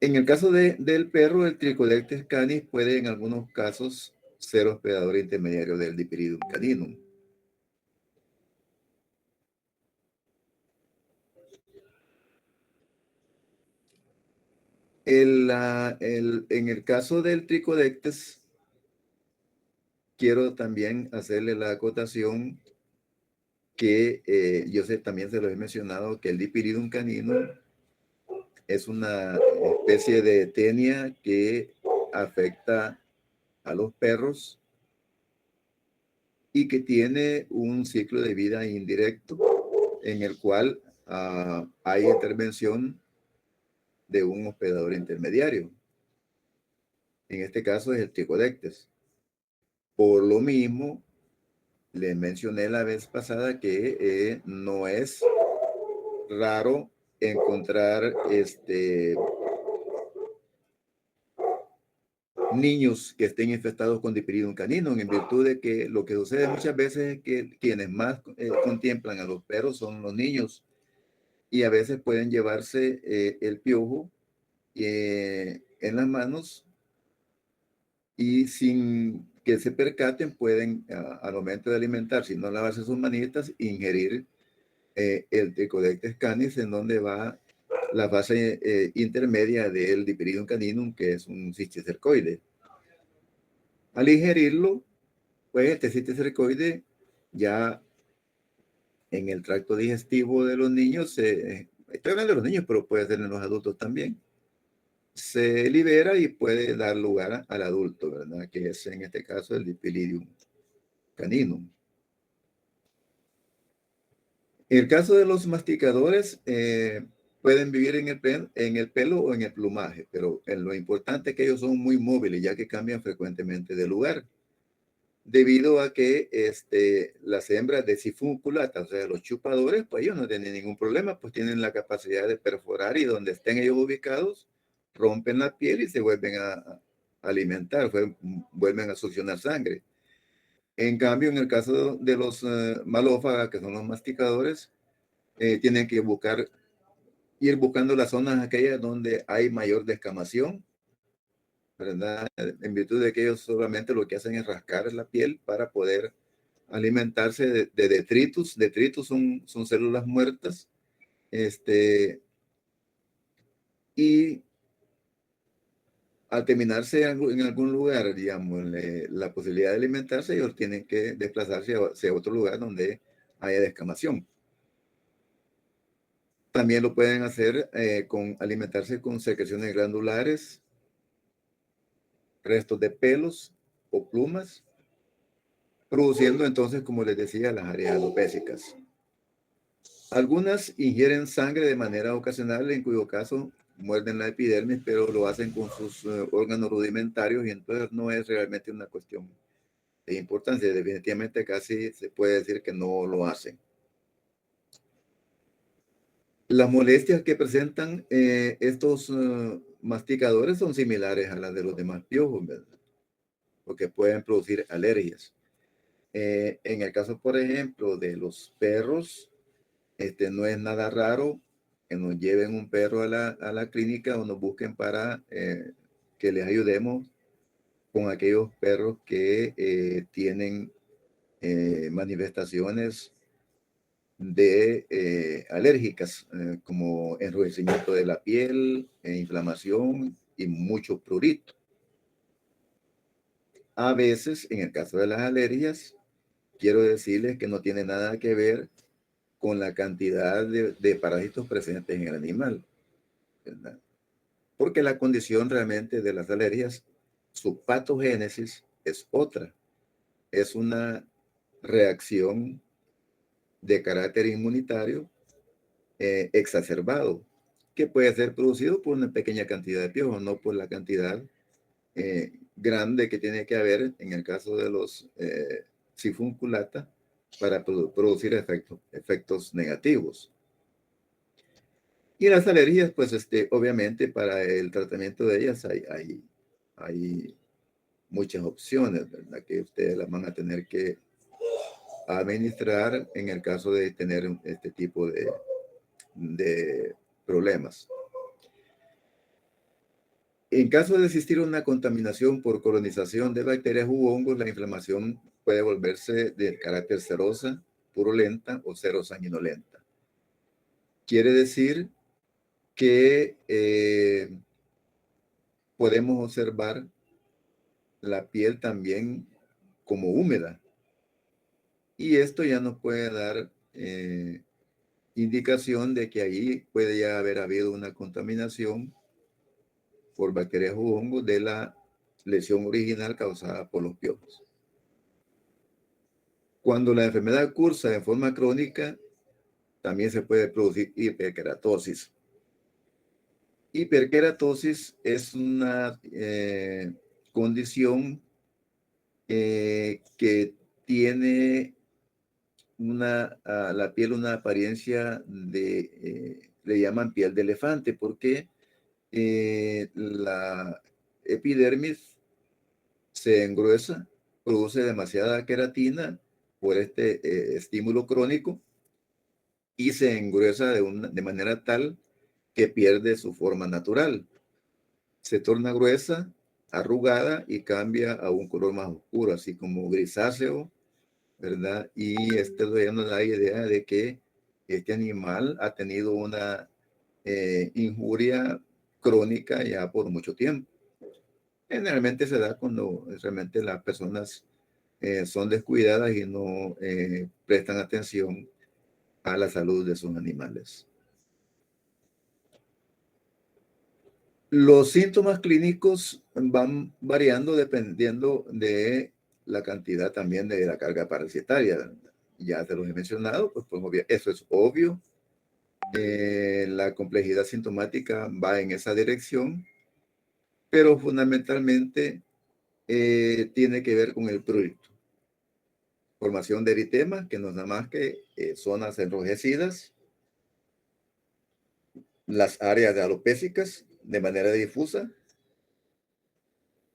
En el caso del perro, el Trichodectes canis puede en algunos casos ser hospedador intermediario del Dipiridum caninum. En el caso del Trichodectes, quiero también hacerle la acotación que yo también se lo he mencionado, que el Dipiridum caninum es una especie de tenia que afecta a los perros y que tiene un ciclo de vida indirecto en el cual hay intervención de un hospedador intermediario. En este caso es el Trichodectes. Por lo mismo, les mencioné la vez pasada que no es raro encontrar niños que estén infectados con Dipiridum caninum, en virtud de que lo que sucede muchas veces es que quienes más contemplan a los perros son los niños y a veces pueden llevarse el piojo en las manos y sin que se percaten pueden al momento de alimentar, si no lavarse sus manitas, ingerir el Trichodectes canis, en donde va la fase intermedia del Dipiridum caninum, que es un cisticercoide. Al ingerirlo, pues este cisticercoide ya en el tracto digestivo de los niños, estoy hablando de los niños, pero puede ser en los adultos también, se libera y puede dar lugar al adulto, ¿verdad? Que es en este caso el Dipilidium caninum. En el caso de los masticadores, pueden vivir en el pelo o en el plumaje, pero lo importante es que ellos son muy móviles, ya que cambian frecuentemente de lugar, debido a que las hembras de Sifunculata, o sea, los chupadores, pues ellos no tienen ningún problema, pues tienen la capacidad de perforar y donde estén ellos ubicados, rompen la piel y se vuelven a alimentar, vuelven a succionar sangre. En cambio, en el caso de los malófagas, que son los masticadores, tienen que ir buscando las zonas aquellas donde hay mayor descamación, ¿verdad? En virtud de que ellos solamente lo que hacen es rascar la piel para poder alimentarse de detritus. Detritus son células muertas. Y al terminarse en algún lugar, digamos, la posibilidad de alimentarse, ellos tienen que desplazarse hacia otro lugar donde haya descamación. También lo pueden hacer alimentarse con secreciones glandulares, restos de pelos o plumas, produciendo entonces, como les decía, las áreas alopécicas. Algunas ingieren sangre de manera ocasional, en cuyo caso muerden la epidermis, pero lo hacen con sus órganos rudimentarios y entonces no es realmente una cuestión de importancia. Definitivamente casi se puede decir que no lo hacen. Las molestias que presentan estos masticadores son similares a las de los demás piojos, ¿verdad? Porque pueden producir alergias. En el caso, por ejemplo, de los perros, no es nada raro que nos lleven un perro a la clínica o nos busquen para que les ayudemos con aquellos perros que tienen manifestaciones alérgicas, como enrojecimiento de la piel, inflamación y mucho prurito. A veces, en el caso de las alergias, quiero decirles que no tiene nada que ver con la cantidad de parásitos presentes en el animal, ¿verdad? Porque la condición realmente de las alergias, su patogénesis es otra. Es una reacción de carácter inmunitario exacerbado, que puede ser producido por una pequeña cantidad de piojos, no por la cantidad grande que tiene que haber en el caso de los sifunculata para producir efectos negativos. Y las alergias, pues obviamente para el tratamiento de ellas hay muchas opciones, ¿verdad? Que ustedes las van a tener que administrar en el caso de tener este tipo de problemas. En caso de existir una contaminación por colonización de bacterias u hongos, la inflamación puede volverse de carácter serosa, purulenta o serosanguinolenta. Quiere decir que podemos observar la piel también como húmeda. Y esto ya nos puede dar indicación de que ahí puede ya haber habido una contaminación por bacterias u hongos de la lesión original causada por los piojos. Cuando la enfermedad cursa en forma crónica, también se puede producir hiperkeratosis. Hiperkeratosis es una condición que tiene la piel una apariencia le llaman piel de elefante, porque la epidermis se engruesa, produce demasiada queratina por estímulo crónico y se engruesa de manera tal que pierde su forma natural. Se torna gruesa, arrugada y cambia a un color más oscuro, así como grisáceo, ¿verdad? Y esto ya nos da idea de que este animal ha tenido una injuria crónica ya por mucho tiempo. Generalmente se da cuando realmente las personas son descuidadas y no prestan atención a la salud de sus animales. Los síntomas clínicos van variando dependiendo de la cantidad también de la carga parasitaria. Ya te los he mencionado, pues eso es obvio. La complejidad sintomática va en esa dirección, pero fundamentalmente tiene que ver con el prurito. Formación de eritema, que no es nada más que zonas enrojecidas, las áreas de alopésicas de manera difusa,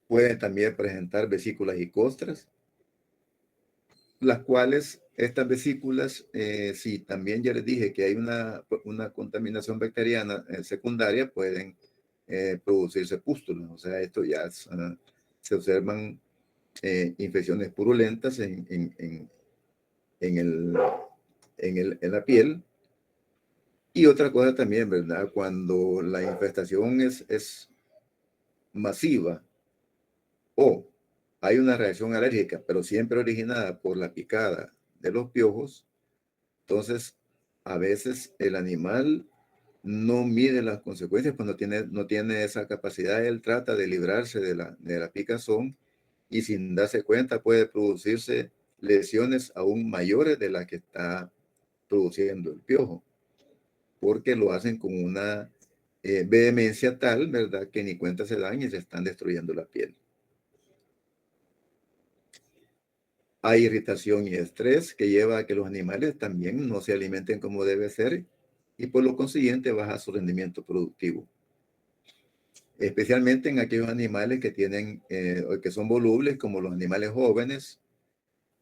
pueden también presentar vesículas y costras, las cuales estas vesículas, si también ya les dije que hay una contaminación bacteriana secundaria, pueden producirse pústulas. O sea, esto ya se observan infecciones purulentas en la piel. Y otra cosa también, ¿verdad? Cuando la infestación es masiva o hay una reacción alérgica, pero siempre originada por la picada de los piojos, entonces a veces el animal no mide las consecuencias cuando no tiene esa capacidad. Él trata de librarse de la picazón y sin darse cuenta puede producirse lesiones aún mayores de las que está produciendo el piojo, porque lo hacen con una vehemencia tal, ¿verdad?, que ni cuenta se dan y se están destruyendo la piel. Hay irritación y estrés que lleva a que los animales también no se alimenten como debe ser y por lo consiguiente baja su rendimiento productivo. Especialmente en aquellos animales que tienen, que son volubles, como los animales jóvenes,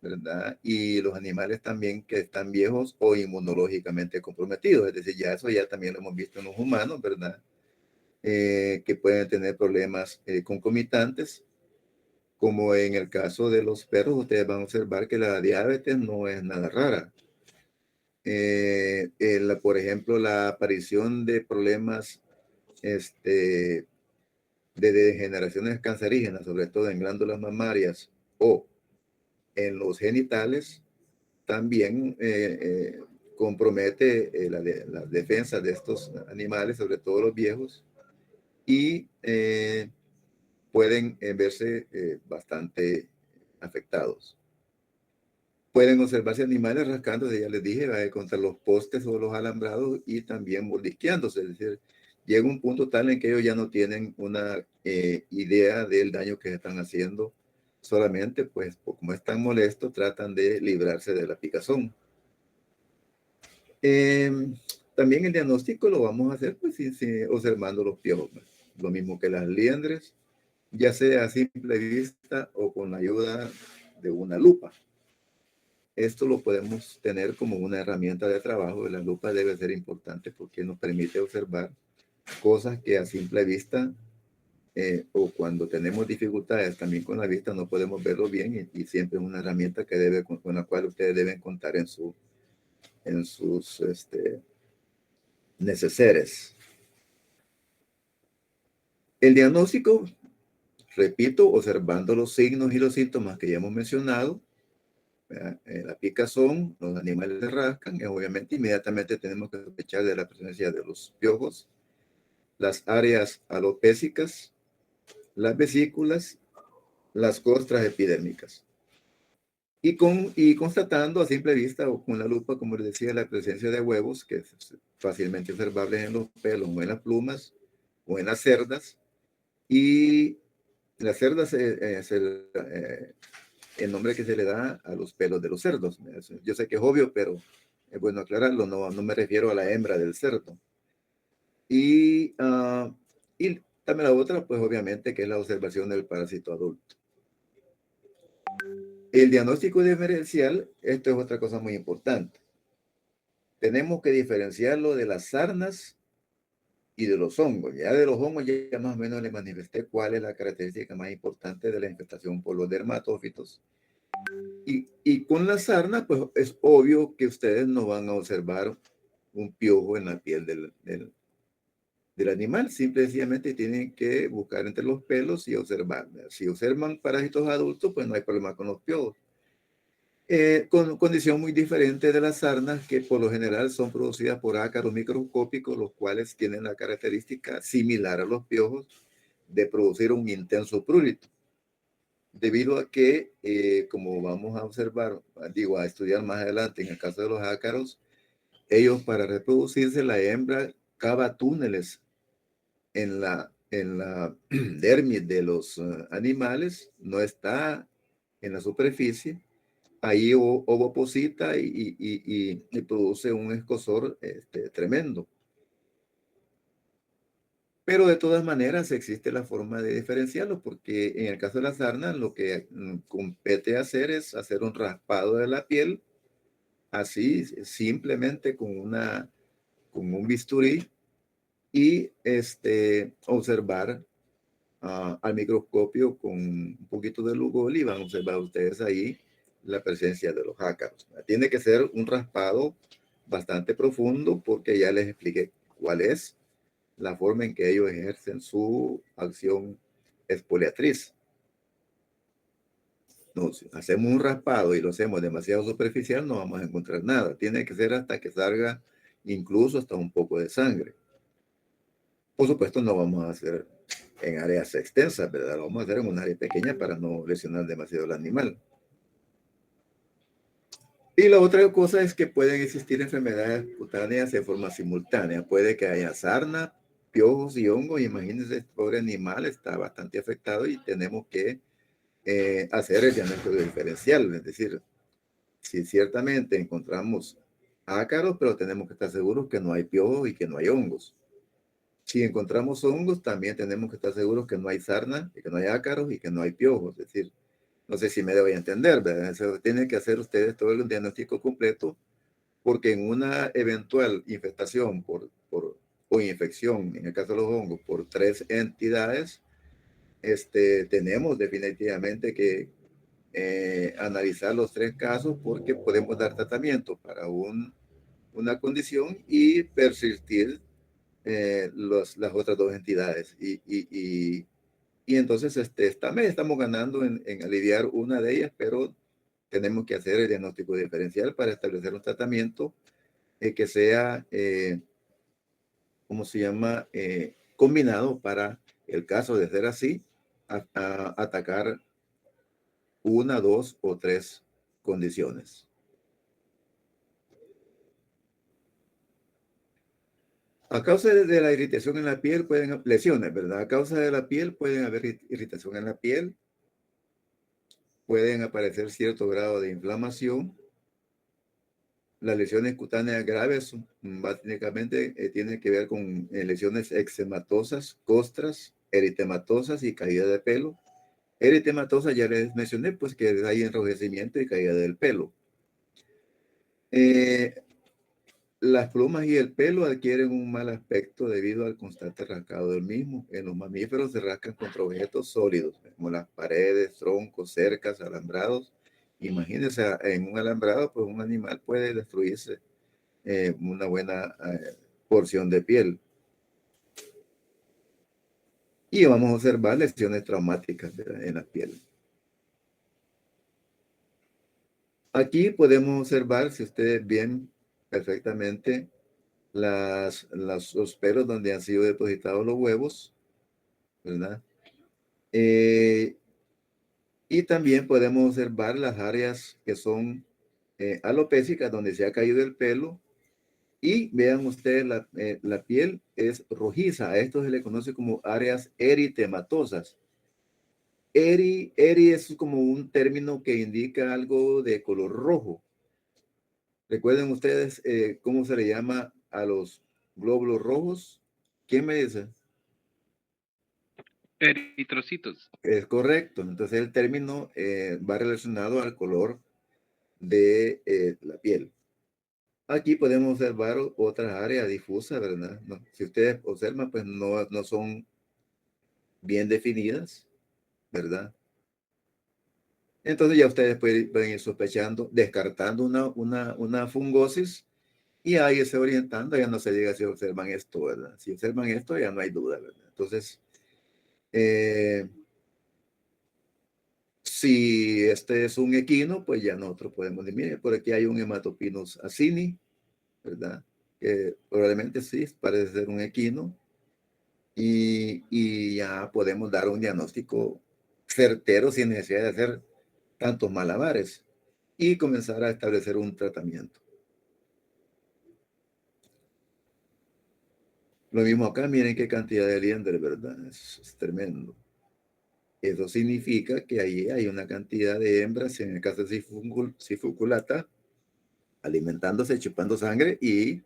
¿verdad? Y los animales también que están viejos o inmunológicamente comprometidos. Es decir, eso ya también lo hemos visto en los humanos, ¿verdad? Que pueden tener problemas concomitantes, como en el caso de los perros. Ustedes van a observar que la diabetes no es nada rara. Por ejemplo, la aparición de problemas de degeneraciones cancerígenas, sobre todo en glándulas mamarias o en los genitales, también compromete las defensas de estos animales, sobre todo los viejos, y pueden verse bastante afectados. Pueden observarse animales rascándose, ya les dije, contra los postes o los alambrados y también mordisqueándose. Es decir, llega un punto tal en que ellos ya no tienen una idea del daño que están haciendo. Solamente, pues, como están molestos, tratan de librarse de la picazón. También el diagnóstico lo vamos a hacer, pues, observando los piojos. Lo mismo que las liendres, ya sea a simple vista o con la ayuda de una lupa. Esto lo podemos tener como una herramienta de trabajo. La lupa debe ser importante porque nos permite observar cosas que a simple vista o cuando tenemos dificultades también con la vista no podemos verlo bien, y siempre es una herramienta con la cual ustedes deben contar en sus neceseres. El diagnóstico, repito, observando los signos y los síntomas que ya hemos mencionado. La picazón, los animales se rascan, y obviamente inmediatamente tenemos que sospechar de la presencia de los piojos, las áreas alopésicas, las vesículas, las costras epidérmicas. Y constatando a simple vista o con la lupa, como les decía, la presencia de huevos, que es fácilmente observable en los pelos o en las plumas o en las cerdas. Y las cerdas es el nombre que se le da a los pelos de los cerdos. Yo sé que es obvio, pero es bueno aclararlo. No me refiero a la hembra del cerdo. Y también la otra, pues obviamente, que es la observación del parásito adulto. El diagnóstico diferencial, esto es otra cosa muy importante. Tenemos que diferenciarlo de las sarnas y de los hongos. Ya de los hongos ya más o menos les manifesté cuál es la característica más importante de la infestación por los dermatófitos. Y con la sarna, pues es obvio que ustedes no van a observar un piojo en la piel del animal. Simple y sencillamente tienen que buscar entre los pelos y observar. Si observan parásitos adultos, pues no hay problema con los piojos. Con condición muy diferente de las sarnas, que por lo general son producidas por ácaros microscópicos, los cuales tienen la característica similar a los piojos de producir un intenso prurito. Debido a que, como vamos a observar, a estudiar más adelante en el caso de los ácaros, ellos para reproducirse, la hembra cava túneles en la dermis de los animales, no está en la superficie, ahí ovoposita y produce un escosor tremendo. Pero de todas maneras existe la forma de diferenciarlo, porque en el caso de la sarna lo que compete hacer es hacer un raspado de la piel, así simplemente con un bisturí y observar al microscopio con un poquito de lugol y van a observar ustedes ahí la presencia de los ácaros. Tiene que ser un raspado bastante profundo porque ya les expliqué cuál es la forma en que ellos ejercen su acción exfoliatriz. No, si hacemos un raspado y lo hacemos demasiado superficial, no vamos a encontrar nada. Tiene que ser hasta que salga incluso hasta un poco de sangre. Por supuesto, no vamos a hacer en áreas extensas, ¿verdad? Lo vamos a hacer en un área pequeña para no lesionar demasiado al animal. Y la otra cosa es que pueden existir enfermedades cutáneas de forma simultánea. Puede que haya sarna, piojos y hongos. Imagínense, este pobre animal está bastante afectado y tenemos que hacer el diagnóstico diferencial. Es decir, si ciertamente encontramos ácaros, pero tenemos que estar seguros que no hay piojos y que no hay hongos. Si encontramos hongos, también tenemos que estar seguros que no hay sarna, y que no hay ácaros y que no hay piojos. Es decir, no sé si me debo entender, ¿verdad? Eso tienen que hacer ustedes todo el diagnóstico completo, porque en una eventual infestación o infección, en el caso de los hongos, por 3 entidades, tenemos definitivamente que analizar los 3 casos porque podemos dar tratamiento para una condición y persistir las otras 2 entidades. Y entonces también estamos ganando en aliviar una de ellas, pero tenemos que hacer el diagnóstico diferencial para establecer un tratamiento que sea, ¿cómo se llama? Combinado para el caso de ser así, a atacar una, 2 o 3 condiciones. A causa de la irritación en la piel pueden lesiones, ¿verdad? A causa de la piel pueden haber irritación en la piel, pueden aparecer cierto grado de inflamación. Las lesiones cutáneas graves básicamente tienen que ver con lesiones eczematosas, costras, eritematosas y caída de pelo. Eritematosa ya les mencioné, pues que hay enrojecimiento y caída del pelo. Las plumas y el pelo adquieren un mal aspecto debido al constante rascado del mismo. En los mamíferos se rascan contra objetos sólidos, como las paredes, troncos, cercas, alambrados. Imagínense, en un alambrado, pues un animal puede destruirse una buena porción de piel. Y vamos a observar lesiones traumáticas en la piel. Aquí podemos observar, si ustedes ven perfectamente, los pelos donde han sido depositados los huevos, ¿verdad? Y también podemos observar las áreas que son alopécicas, donde se ha caído el pelo. Y vean ustedes, la piel es rojiza. A esto se le conoce como áreas eritematosas. Eri es como un término que indica algo de color rojo. Recuerden ustedes cómo se le llama a los glóbulos rojos. ¿Quién me dice? Eritrocitos. Es correcto. Entonces el término va relacionado al color de la piel. Aquí podemos observar otras áreas difusas, ¿verdad? No, si ustedes observan, pues no son bien definidas, ¿verdad? Entonces ya ustedes pueden ir sospechando, descartando una fungosis y ahí se orientando, ya no se diga si observan esto, ¿verdad? Si observan esto, ya no hay duda, ¿verdad? Entonces, si este es un equino, pues ya nosotros podemos decir, mire, por aquí hay un Hematopinus acini, ¿verdad? Que probablemente sí, parece ser un equino. Y ya podemos dar un diagnóstico certero sin necesidad de hacer tantos malabares y comenzar a establecer un tratamiento. Lo mismo acá, miren qué cantidad de liendres, ¿verdad? Es tremendo. Eso significa que ahí hay una cantidad de hembras, en el caso de Cifuculata, alimentándose, chupando sangre, y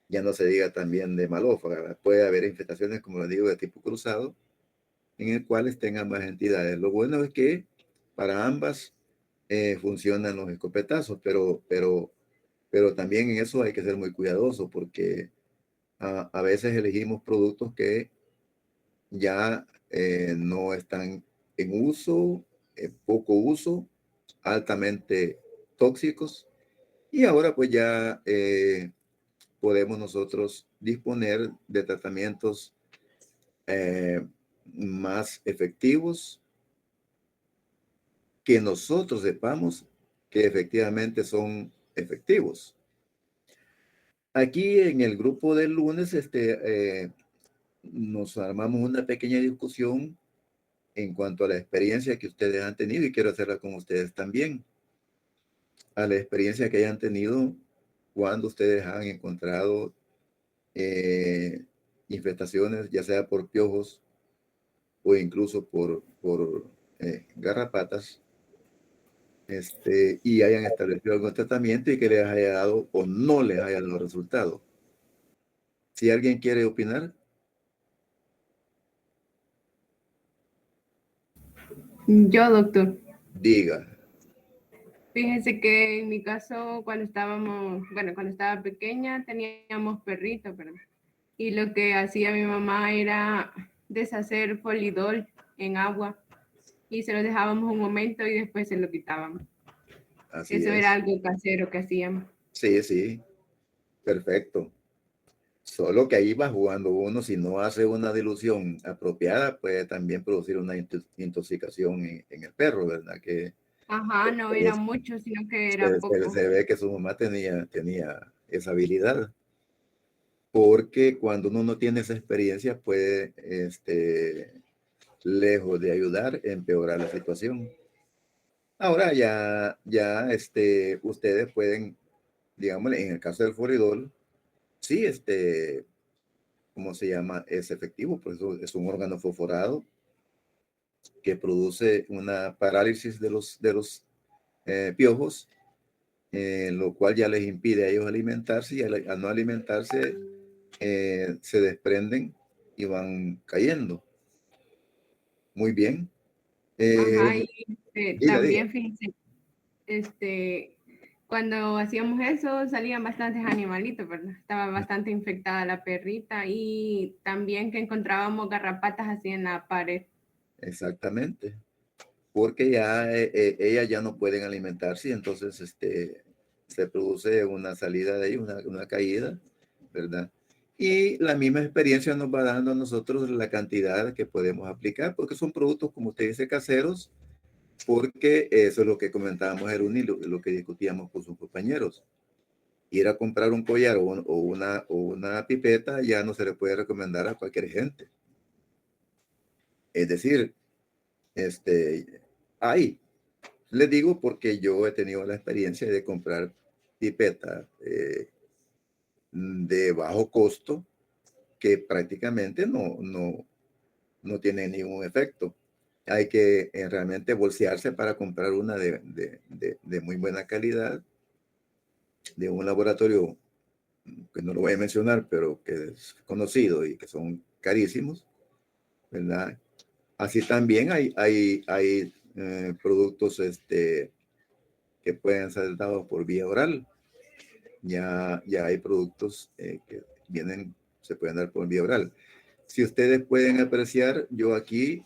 ya no se diga también de malófaga. Puede haber infestaciones, como lo digo, de tipo cruzado, en el cual estén ambas entidades. Lo bueno es que para ambas funcionan los escopetazos, pero también en eso hay que ser muy cuidadoso porque a veces elegimos productos que ya no están en uso, poco uso, altamente tóxicos, y ahora pues ya podemos nosotros disponer de tratamientos eh, más efectivos que nosotros sepamos que efectivamente son efectivos. Aquí en el grupo del lunes nos armamos una pequeña discusión en cuanto a la experiencia que ustedes han tenido y quiero hacerla con ustedes también. A la experiencia que hayan tenido cuando ustedes han encontrado eh, infestaciones, ya sea por piojos o incluso por garrapatas, y hayan establecido algún tratamiento y que les haya dado o no les haya dado resultado. Si alguien quiere opinar, Yo, doctor. diga. Fíjese que en mi caso, cuando estaba pequeña, teníamos perritos, ¿verdad? Y lo que hacía mi mamá era deshacer polidol en agua y se lo dejábamos un momento y después se lo quitábamos. Así Eso era es. algo casero que hacíamos. Sí, sí, perfecto. Solo que ahí va jugando uno, si no hace una dilución apropiada, puede también producir una intoxicación en el perro, ¿verdad? Que Ajá, no era es- mucho, sino que era se poco. ve que su mamá tenía esa habilidad, porque cuando uno no tiene esa experiencia, puede, lejos de ayudar, empeorar la situación. Ahora ustedes pueden, digamos, en el caso del Foridol, sí, ¿cómo se llama? Es efectivo, pues es un órgano fosforado que produce una parálisis de los piojos, lo cual ya les impide a ellos alimentarse y al no alimentarse se desprenden y van cayendo. Muy bien. Ajá, y Diga. también fíjense, este, cuando hacíamos eso salían bastantes animalitos, ¿verdad? Estaba bastante infectada la perrita y también que encontrábamos garrapatas así en la pared. Exactamente. Porque ya ellas ya no pueden alimentarse y entonces se produce una salida de ahí, una caída, ¿verdad? Y la misma experiencia nos va dando a nosotros la cantidad que podemos aplicar, porque son productos, como usted dice, caseros, porque eso es lo que comentábamos, Eruni, lo que discutíamos con sus compañeros. Ir a comprar un collar o una pipeta ya no se le puede recomendar a cualquier gente. Es decir, hay. Les digo porque yo he tenido la experiencia de comprar pipetas de bajo costo que prácticamente no tienen ningún efecto. Hay que realmente bolsearse para comprar una de muy buena calidad, de un laboratorio que no lo voy a mencionar, pero que es conocido y que son carísimos, ¿verdad? Así también hay productos que pueden ser dados por vía oral. Ya hay productos que se pueden dar por vía oral. Si ustedes pueden apreciar, yo aquí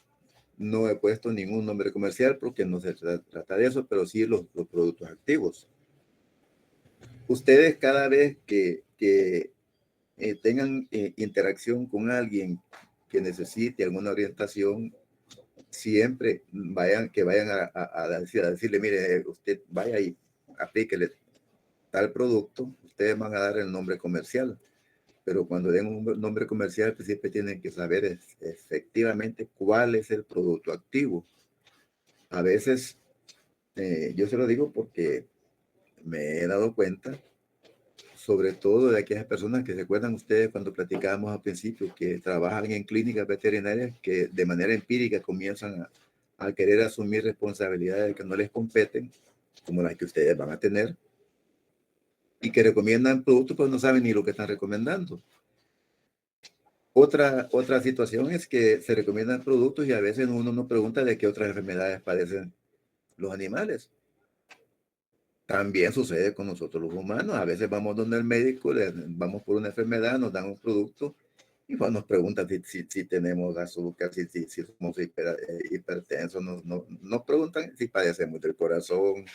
no he puesto ningún nombre comercial porque no se trata de eso, pero sí los productos activos. Ustedes cada vez que tengan interacción con alguien que necesite alguna orientación, siempre vayan a decirle, mire, usted vaya y aplíquele tal producto, ustedes van a dar el nombre comercial, pero cuando den un nombre comercial, pues siempre tienen que saber efectivamente cuál es el producto activo. A veces, yo se lo digo porque me he dado cuenta, sobre todo de aquellas personas que se acuerdan ustedes cuando platicábamos al principio, que trabajan en clínicas veterinarias que de manera empírica comienzan a querer asumir responsabilidades que no les competen, como las que ustedes van a tener, y que recomiendan productos, pero no saben ni lo que están recomendando. Otra situación es que se recomiendan productos y a veces uno no pregunta de qué otras enfermedades padecen los animales. También sucede con nosotros los humanos. A veces vamos donde el médico, vamos por una enfermedad, nos dan un producto y pues nos preguntan si tenemos azúcar, si somos hipertensos, nos preguntan si padecemos del corazón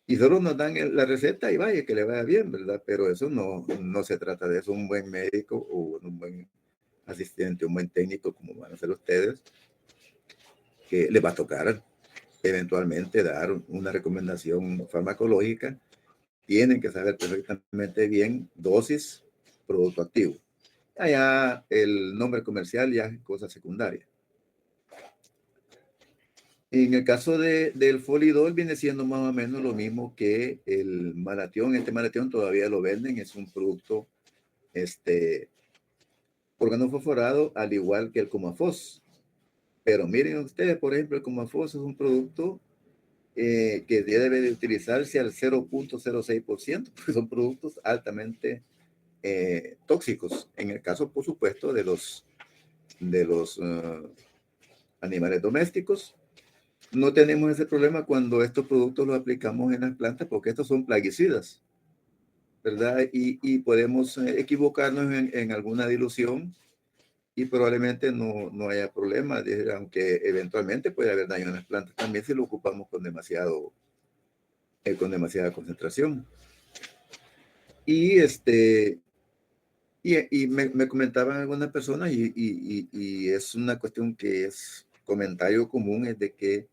y solo nos dan la receta y vaya, que le vaya bien, ¿verdad? Pero eso no se trata de eso. Un buen médico o un buen asistente, un buen técnico, como van a ser ustedes, que les va a tocar eventualmente dar una recomendación farmacológica, tienen que saber perfectamente bien dosis, producto activo. Allá el nombre comercial ya es cosa secundaria. En el caso del Folidol viene siendo más o menos lo mismo que el Malatión. Este Malatión todavía lo venden, es un producto organofosforado al igual que el Comafos. Pero miren ustedes, por ejemplo, el Comafos es un producto que debe de utilizarse al 0.06%, porque son productos altamente tóxicos. En el caso, por supuesto, de los animales domésticos, no tenemos ese problema cuando estos productos los aplicamos en las plantas, porque estos son plaguicidas, ¿verdad? Y podemos equivocarnos en alguna dilución y probablemente no haya problema, aunque eventualmente puede haber daño en las plantas también si lo ocupamos con demasiada concentración. Y me comentaban algunas personas y es una cuestión que es comentario común, es de que,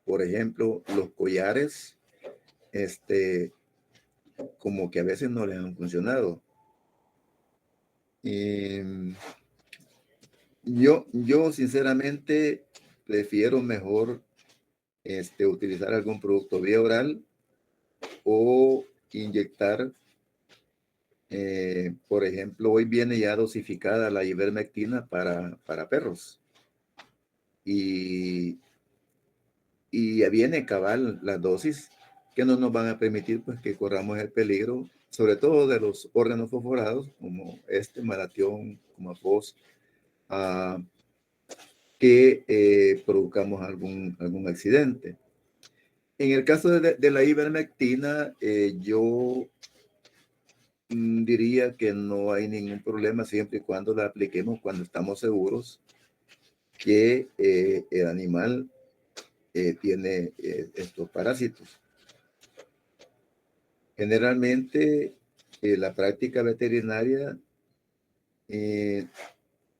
por ejemplo, los collares, como que a veces no les han funcionado. Yo sinceramente prefiero mejor utilizar algún producto vía oral o inyectar. Por ejemplo, hoy viene ya dosificada la ivermectina para perros y ya viene cabal las dosis que no nos van a permitir pues que corramos el peligro, sobre todo de los órganos fosforados como Malatión, como FOS, que produzcamos algún accidente. En el caso de la ivermectina, yo diría que no hay ningún problema siempre y cuando la apliquemos cuando estamos seguros que el animal tiene estos parásitos. Generalmente, la práctica veterinaria,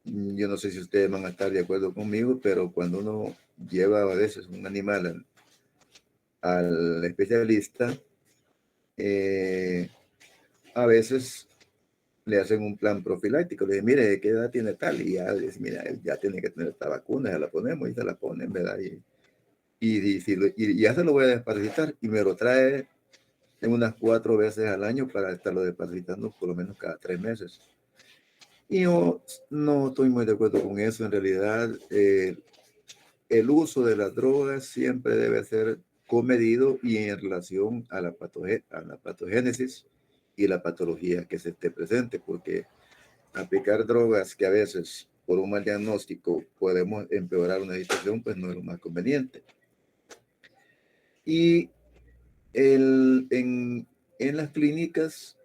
yo no sé si ustedes van a estar de acuerdo conmigo, pero cuando uno lleva a veces un animal al especialista, a veces le hacen un plan profiláctico. Le dicen, mire, ¿qué edad tiene tal? Y ya dice, mira, ya tiene que tener esta vacuna, ya la ponemos y se la ponen, ¿verdad? Y ya se lo voy a desparasitar y me lo trae en unas 4 veces al año para estarlo desparasitando por lo menos cada 3 meses. Y yo no estoy muy de acuerdo con eso. En realidad, el uso de las drogas siempre debe ser comedido y en relación a la patogénesis y la patología que se esté presente, porque aplicar drogas que a veces por un mal diagnóstico podemos empeorar una situación, pues no es lo más conveniente. Y en las clínicas,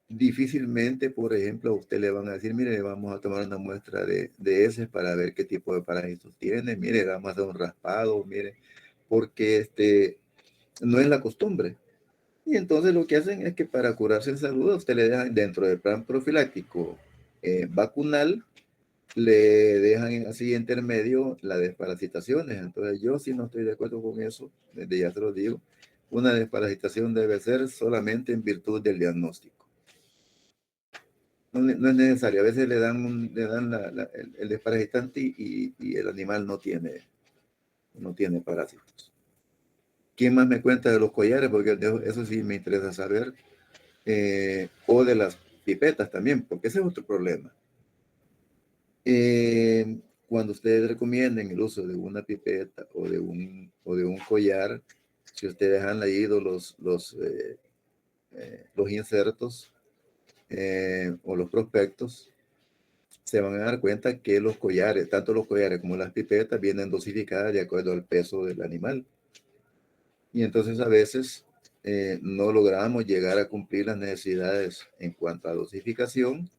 difícilmente, por ejemplo, a usted le van a decir, mire, vamos a tomar una muestra de heces para ver qué tipo de parásitos tiene, mire, vamos a hacer un raspado, mire, porque no es la costumbre. Y entonces lo que hacen es que para curarse en salud, a usted le dejan dentro del plan profiláctico vacunal, le dejan así intermedio las desparasitaciones. Entonces yo sí no estoy de acuerdo con eso, desde ya te lo digo. Una desparasitación debe ser solamente en virtud del diagnóstico. No es necesario. A veces le dan el desparasitante y el animal no tiene parásitos. ¿Quién más me cuenta de los collares? Porque eso sí me interesa saber. o de las pipetas también, porque ese es otro problema. Cuando ustedes recomienden el uso de una pipeta o de un collar, si ustedes han leído los insertos o los prospectos, se van a dar cuenta que los collares, tanto los collares como las pipetas, vienen dosificadas de acuerdo al peso del animal. Y entonces a veces no logramos llegar a cumplir las necesidades en cuanto a dosificación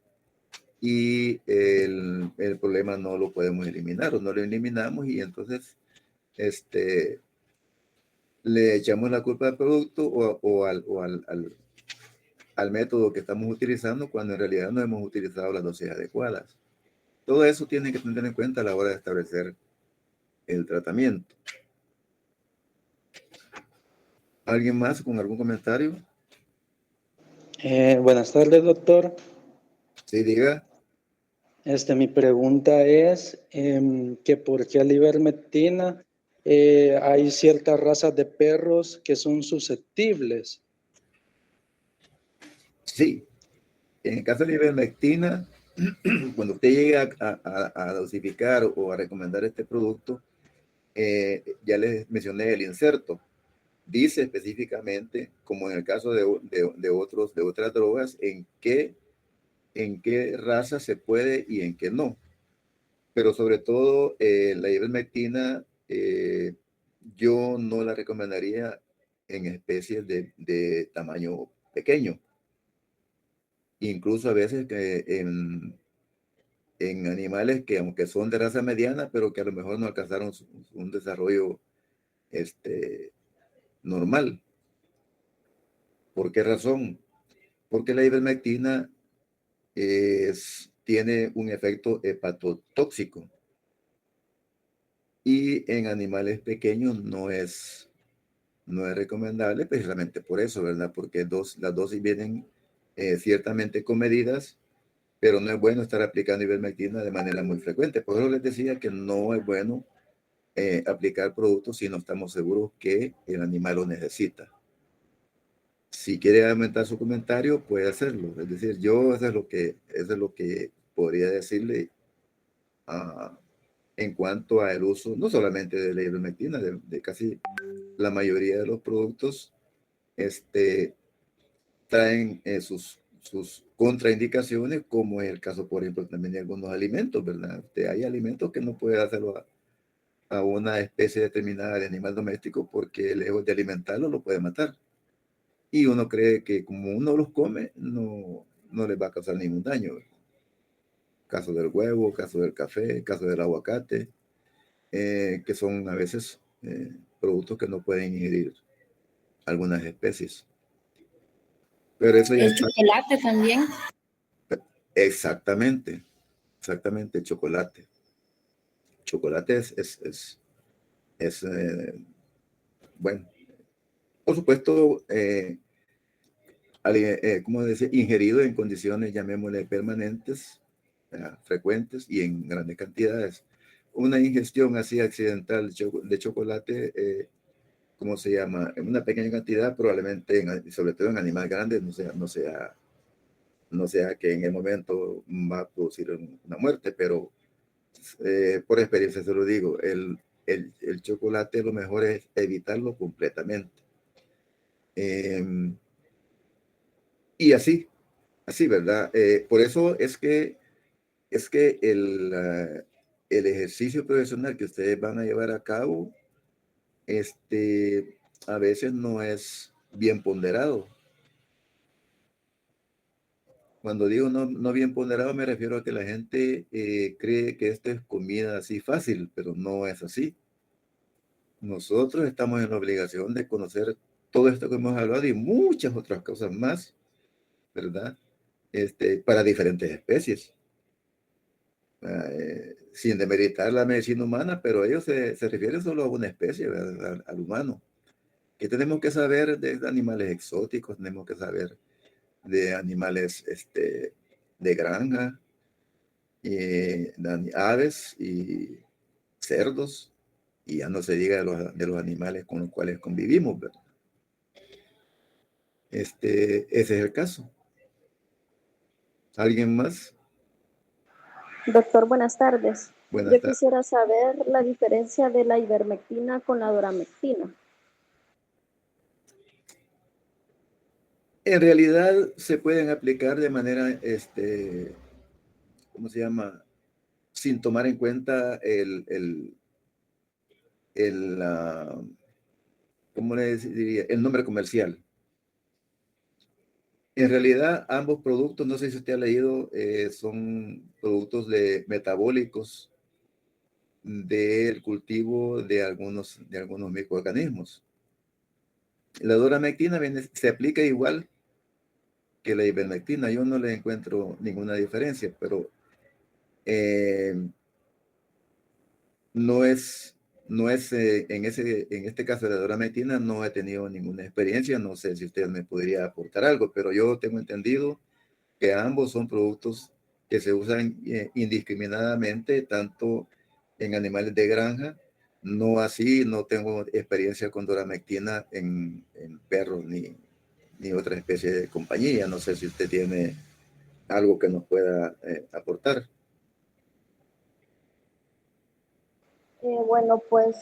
y el problema no lo podemos eliminar o no lo eliminamos y entonces le echamos la culpa al producto o al método que estamos utilizando cuando en realidad no hemos utilizado las dosis adecuadas. Todo eso tiene que tener en cuenta a la hora de establecer el tratamiento. ¿Alguien más con algún comentario? Buenas tardes, doctor. Sí, diga. Mi pregunta es que por qué la ivermectina hay ciertas razas de perros que son susceptibles. Sí, en el caso de la ivermectina, cuando usted llega a dosificar o a recomendar este producto, ya les mencioné el inserto. Dice específicamente, como en el caso de otras drogas, en qué raza se puede y en qué no. Pero sobre todo la ivermectina, yo no la recomendaría en especies de tamaño pequeño. Incluso a veces que en animales que aunque son de raza mediana, pero que a lo mejor no alcanzaron un desarrollo normal. ¿Por qué razón? Porque la ivermectina tiene un efecto hepatotóxico y en animales pequeños no es recomendable precisamente por eso, ¿verdad? Porque las dosis vienen ciertamente comedidas, pero no es bueno estar aplicando ivermectina de manera muy frecuente. Por eso les decía que no es bueno aplicar productos si no estamos seguros que el animal lo necesita. Si quiere aumentar su comentario, puede hacerlo. Es decir, yo eso es lo que podría decirle en cuanto al uso, no solamente de la ivermectina, de casi la mayoría de los productos, traen sus contraindicaciones, como es el caso, por ejemplo, también de algunos alimentos, ¿verdad? Hay alimentos que no puede hacerlo a una especie determinada de animal doméstico porque lejos de alimentarlo lo puede matar. Y uno cree que como uno los come, no les va a causar ningún daño. Caso del huevo, caso del café, caso del aguacate, que son a veces productos que no pueden ingerir algunas especies. Pero eso ya El está. chocolate también. Exactamente, chocolate. Chocolate es bueno, por supuesto, como decía, ingerido en condiciones, llamémosle permanentes, frecuentes y en grandes cantidades. Una ingestión así accidental de chocolate, ¿cómo se llama? En una pequeña cantidad, probablemente, sobre todo en animales grandes, no sea que en el momento va a producir una muerte, pero por experiencia se lo digo, el chocolate lo mejor es evitarlo completamente. Y así, ¿verdad? Por eso es que el ejercicio profesional que ustedes van a llevar a cabo, a veces no es bien ponderado. Cuando digo no bien ponderado, me refiero a que la gente cree que esto es comida así fácil, pero no es así. Nosotros estamos en la obligación de conocer todo esto que hemos hablado y muchas otras cosas más, ¿verdad? Para diferentes especies. Sin demeritar la medicina humana, pero ellos se refieren solo a una especie, ¿verdad? Al humano. ¿Qué tenemos que saber de animales exóticos? Tenemos que saber de animales de granja, de aves y cerdos, y ya no se diga de los animales con los cuales convivimos, ¿verdad? ese es el caso. ¿Alguien más? Doctor, buenas tardes. Buenas Yo tardes. quisiera saber la diferencia de la ivermectina con la doramectina. En realidad se pueden aplicar de manera, ¿cómo se llama? Sin tomar en cuenta ¿cómo le diría? El nombre comercial. En realidad, ambos productos, no sé si usted ha leído, son productos metabólicos del cultivo de algunos microorganismos. La doramectina se aplica igual que la ivermectina. Yo no le encuentro ninguna diferencia, pero no es, en este caso de la doramectina no he tenido ninguna experiencia. No sé si usted me podría aportar algo, pero yo tengo entendido que ambos son productos que se usan indiscriminadamente, tanto en animales de granja. No así, no tengo experiencia con doramectina en perros ni otra especie de compañía. No sé si usted tiene algo que nos pueda aportar. Bueno, pues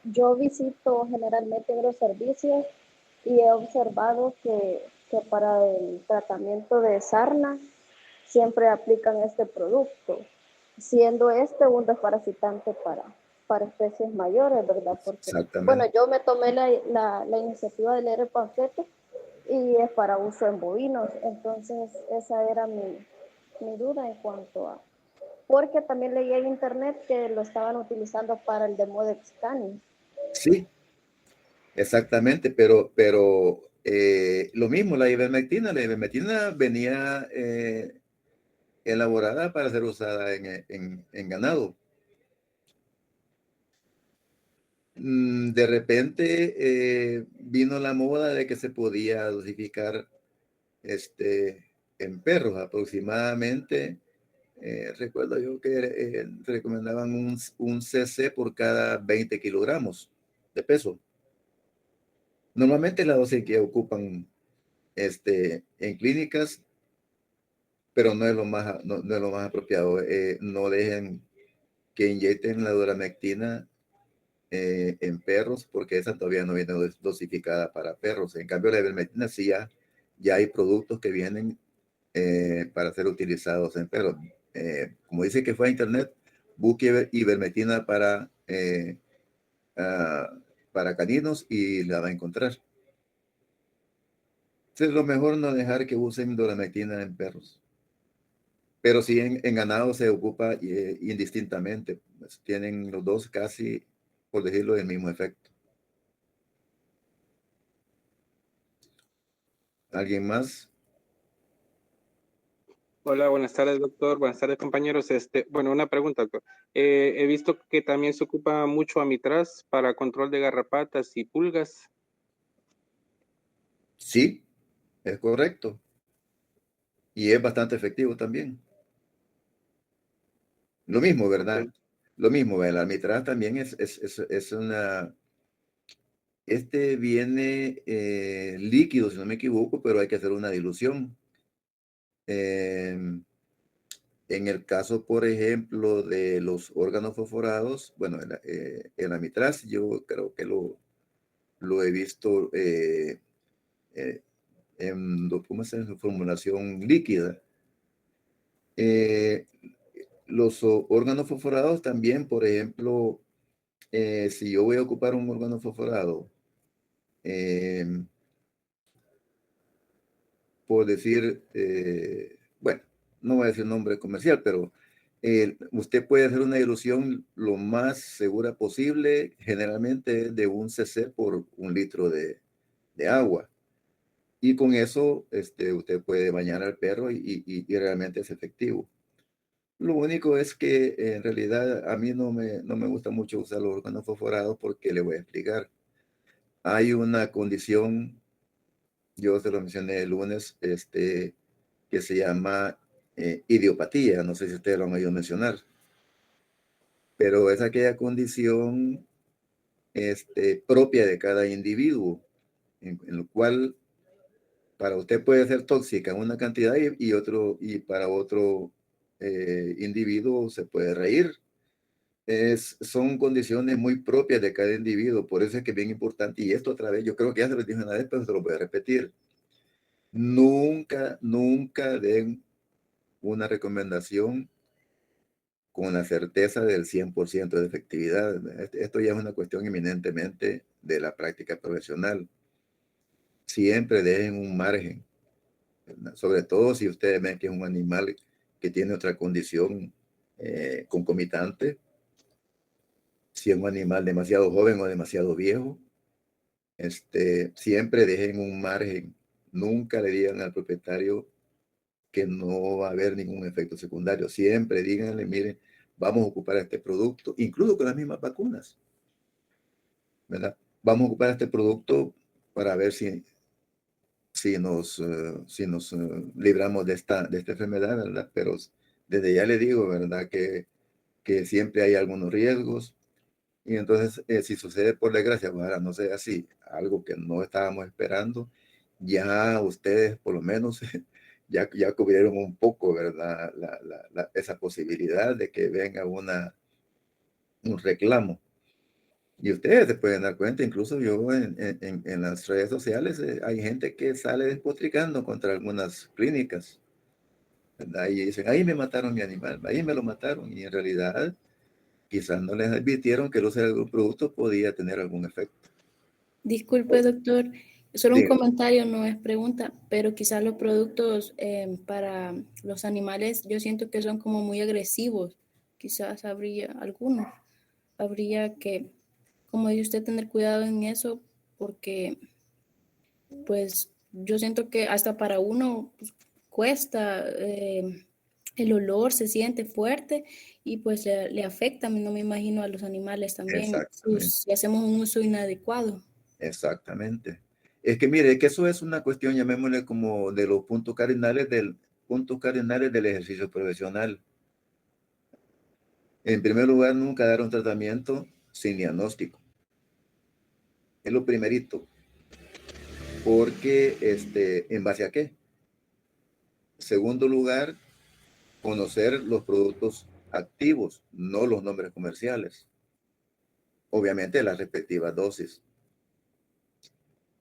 yo visito generalmente agroservicios y he observado que para el tratamiento de sarna siempre aplican este producto, siendo este un desparasitante para especies mayores, ¿verdad? Porque, bueno, Exactamente. yo me tomé la iniciativa de leer el panfleto y es para uso en bovinos, entonces esa era mi duda en cuanto a... Porque también leí en internet que lo estaban utilizando para el Demodex canis. Sí, exactamente, pero lo mismo, la ivermectina venía elaborada para ser usada en ganado. De repente vino la moda de que se podía dosificar en perros aproximadamente. Recuerdo yo que recomendaban un cc por cada 20 kilogramos de peso. Normalmente la dosis que ocupan en clínicas, pero no es lo más, no es lo más apropiado. No dejen que inyecten la doramectina en perros, porque esa todavía no viene dosificada para perros. En cambio, la ivermectina sí ya hay productos que vienen para ser utilizados en perros. Como dice que fue a internet, busque ivermectina para caninos y la va a encontrar. Es lo mejor no dejar que usen doramectina en perros. Pero sí en ganado se ocupa indistintamente. Pues, tienen los dos casi, por decirlo, el mismo efecto. ¿Alguien más? Hola, buenas tardes, doctor. Buenas tardes, compañeros. Bueno, una pregunta, doctor. He visto que también se ocupa mucho amitraz para control de garrapatas y pulgas. Sí, es correcto. Y es bastante efectivo también. Lo mismo, ¿verdad? Ok. Lo mismo, el almitraz también es una... viene líquido, si no me equivoco, pero hay que hacer una dilución. En el caso, por ejemplo, de los órganos fosforados, bueno, el almitraz yo creo que lo he visto ¿cómo se llama? En formulación líquida. Los órganos fosforados también, por ejemplo, si yo voy a ocupar un órgano fosforado, eh, por decir, bueno, no voy a decir nombre comercial, pero usted puede hacer una dilución lo más segura posible, generalmente de un cc por un litro de agua. Y con eso usted puede bañar al perro y realmente es efectivo. Lo único es que en realidad a mí no me gusta mucho usar los órganos fosforados porque le voy a explicar. Hay una condición, yo se lo mencioné el lunes, que se llama idiopatía. No sé si ustedes lo han oído mencionar, pero es aquella condición propia de cada individuo, en lo cual para usted puede ser tóxica en una cantidad y para otro individuo se puede reír. Son condiciones muy propias de cada individuo, por eso es que es bien importante, y esto otra vez, yo creo que ya se lo dije una vez, pero se lo voy a repetir. Nunca, nunca den una recomendación con la certeza del 100% de efectividad. Esto ya es una cuestión eminentemente de la práctica profesional. Siempre dejen un margen, ¿verdad? Sobre todo si ustedes ven que es un animal que tiene otra condición concomitante, si es un animal demasiado joven o demasiado viejo, siempre dejen un margen. Nunca le digan al propietario que no va a haber ningún efecto secundario. Siempre díganle, miren, vamos a ocupar este producto, incluso con las mismas vacunas, ¿verdad? Vamos a ocupar este producto para ver si nos libramos de esta enfermedad, ¿verdad? Pero desde ya le digo, ¿verdad? Que siempre hay algunos riesgos. Y entonces, si sucede por desgracia, ojalá no sea así, algo que no estábamos esperando, ya ustedes por lo menos ya cubrieron un poco, ¿verdad? Esa posibilidad de que venga un reclamo. Y ustedes se pueden dar cuenta, incluso yo en las redes sociales hay gente que sale despotricando contra algunas clínicas, ¿verdad? Y dicen, ahí me mataron mi animal, ahí me lo mataron, y en realidad quizás no les advirtieron que el uso de algún producto podía tener algún efecto. Disculpe, doctor, solo un Diga. comentario, no es pregunta, pero quizás los productos para los animales yo siento que son como muy agresivos. Quizás habría que, como dice usted, tener cuidado en eso, porque pues yo siento que hasta para uno pues, cuesta, el olor se siente fuerte y pues le afecta, no me imagino a los animales también, Exactamente, si hacemos un uso inadecuado. exactamente. Es que mire, que eso es una cuestión, llamémosle como de los puntos cardinales del ejercicio profesional. En primer lugar, nunca dar un tratamiento sin diagnóstico. Es lo primerito. Porque, ¿en base a qué? Segundo lugar, conocer los productos activos, no los nombres comerciales. Obviamente, las respectivas dosis.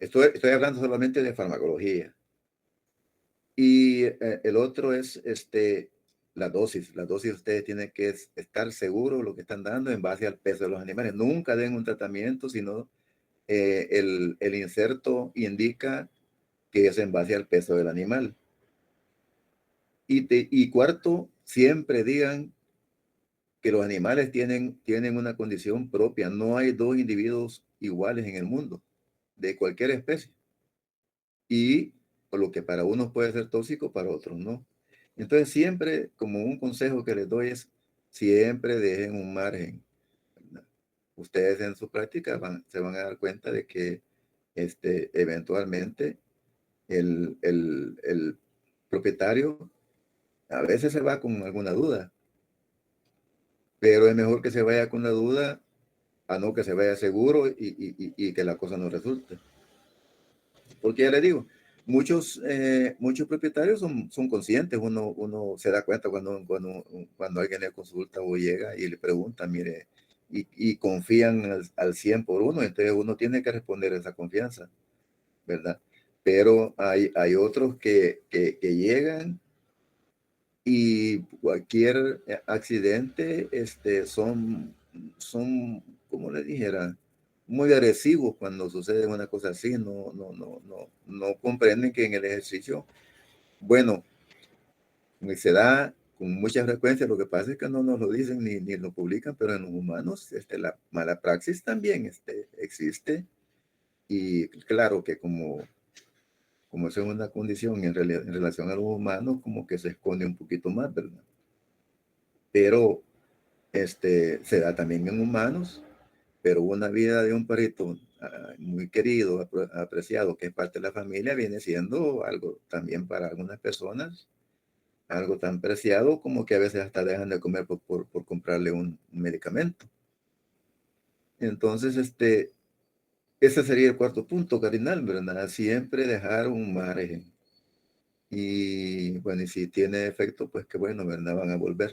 Estoy hablando solamente de farmacología. Y el otro es la dosis. La dosis ustedes tienen que estar seguros de lo que están dando en base al peso de los animales. Nunca den un tratamiento, sino el inserto indica que es en base al peso del animal. Y cuarto, siempre digan que los animales tienen una condición propia. No hay dos individuos iguales en el mundo, de cualquier especie. Y por lo que para unos puede ser tóxico, para otros no. Entonces siempre, como un consejo que les doy es, siempre dejen un margen, ¿verdad? Ustedes en su práctica se van a dar cuenta de que eventualmente el propietario a veces se va con alguna duda, pero es mejor que se vaya con la duda a no que se vaya seguro y que la cosa no resulte. Porque ya le digo, muchos propietarios son conscientes, uno se da cuenta cuando alguien le consulta o llega y le pregunta, mire, y confían al 100 por uno, entonces uno tiene que responder esa confianza, ¿verdad? Pero hay otros que llegan y cualquier accidente, como le dijera, muy agresivos cuando sucede una cosa así, no comprenden que en el ejercicio, bueno, se da con mucha frecuencia, lo que pasa es que no nos lo dicen ni lo publican, pero en los humanos, la mala praxis también existe, y claro que como eso es una condición en relación a los humanos, como que se esconde un poquito más, ¿verdad? Pero se da también en humanos, pero una vida de un perrito muy querido, apreciado, que es parte de la familia, viene siendo algo también para algunas personas, algo tan preciado como que a veces hasta dejan de comer por comprarle un medicamento. Entonces, ese sería el cuarto punto cardinal, ¿verdad? Siempre dejar un margen. Y bueno, y si tiene efecto, pues qué bueno, ¿verdad? Van a volver.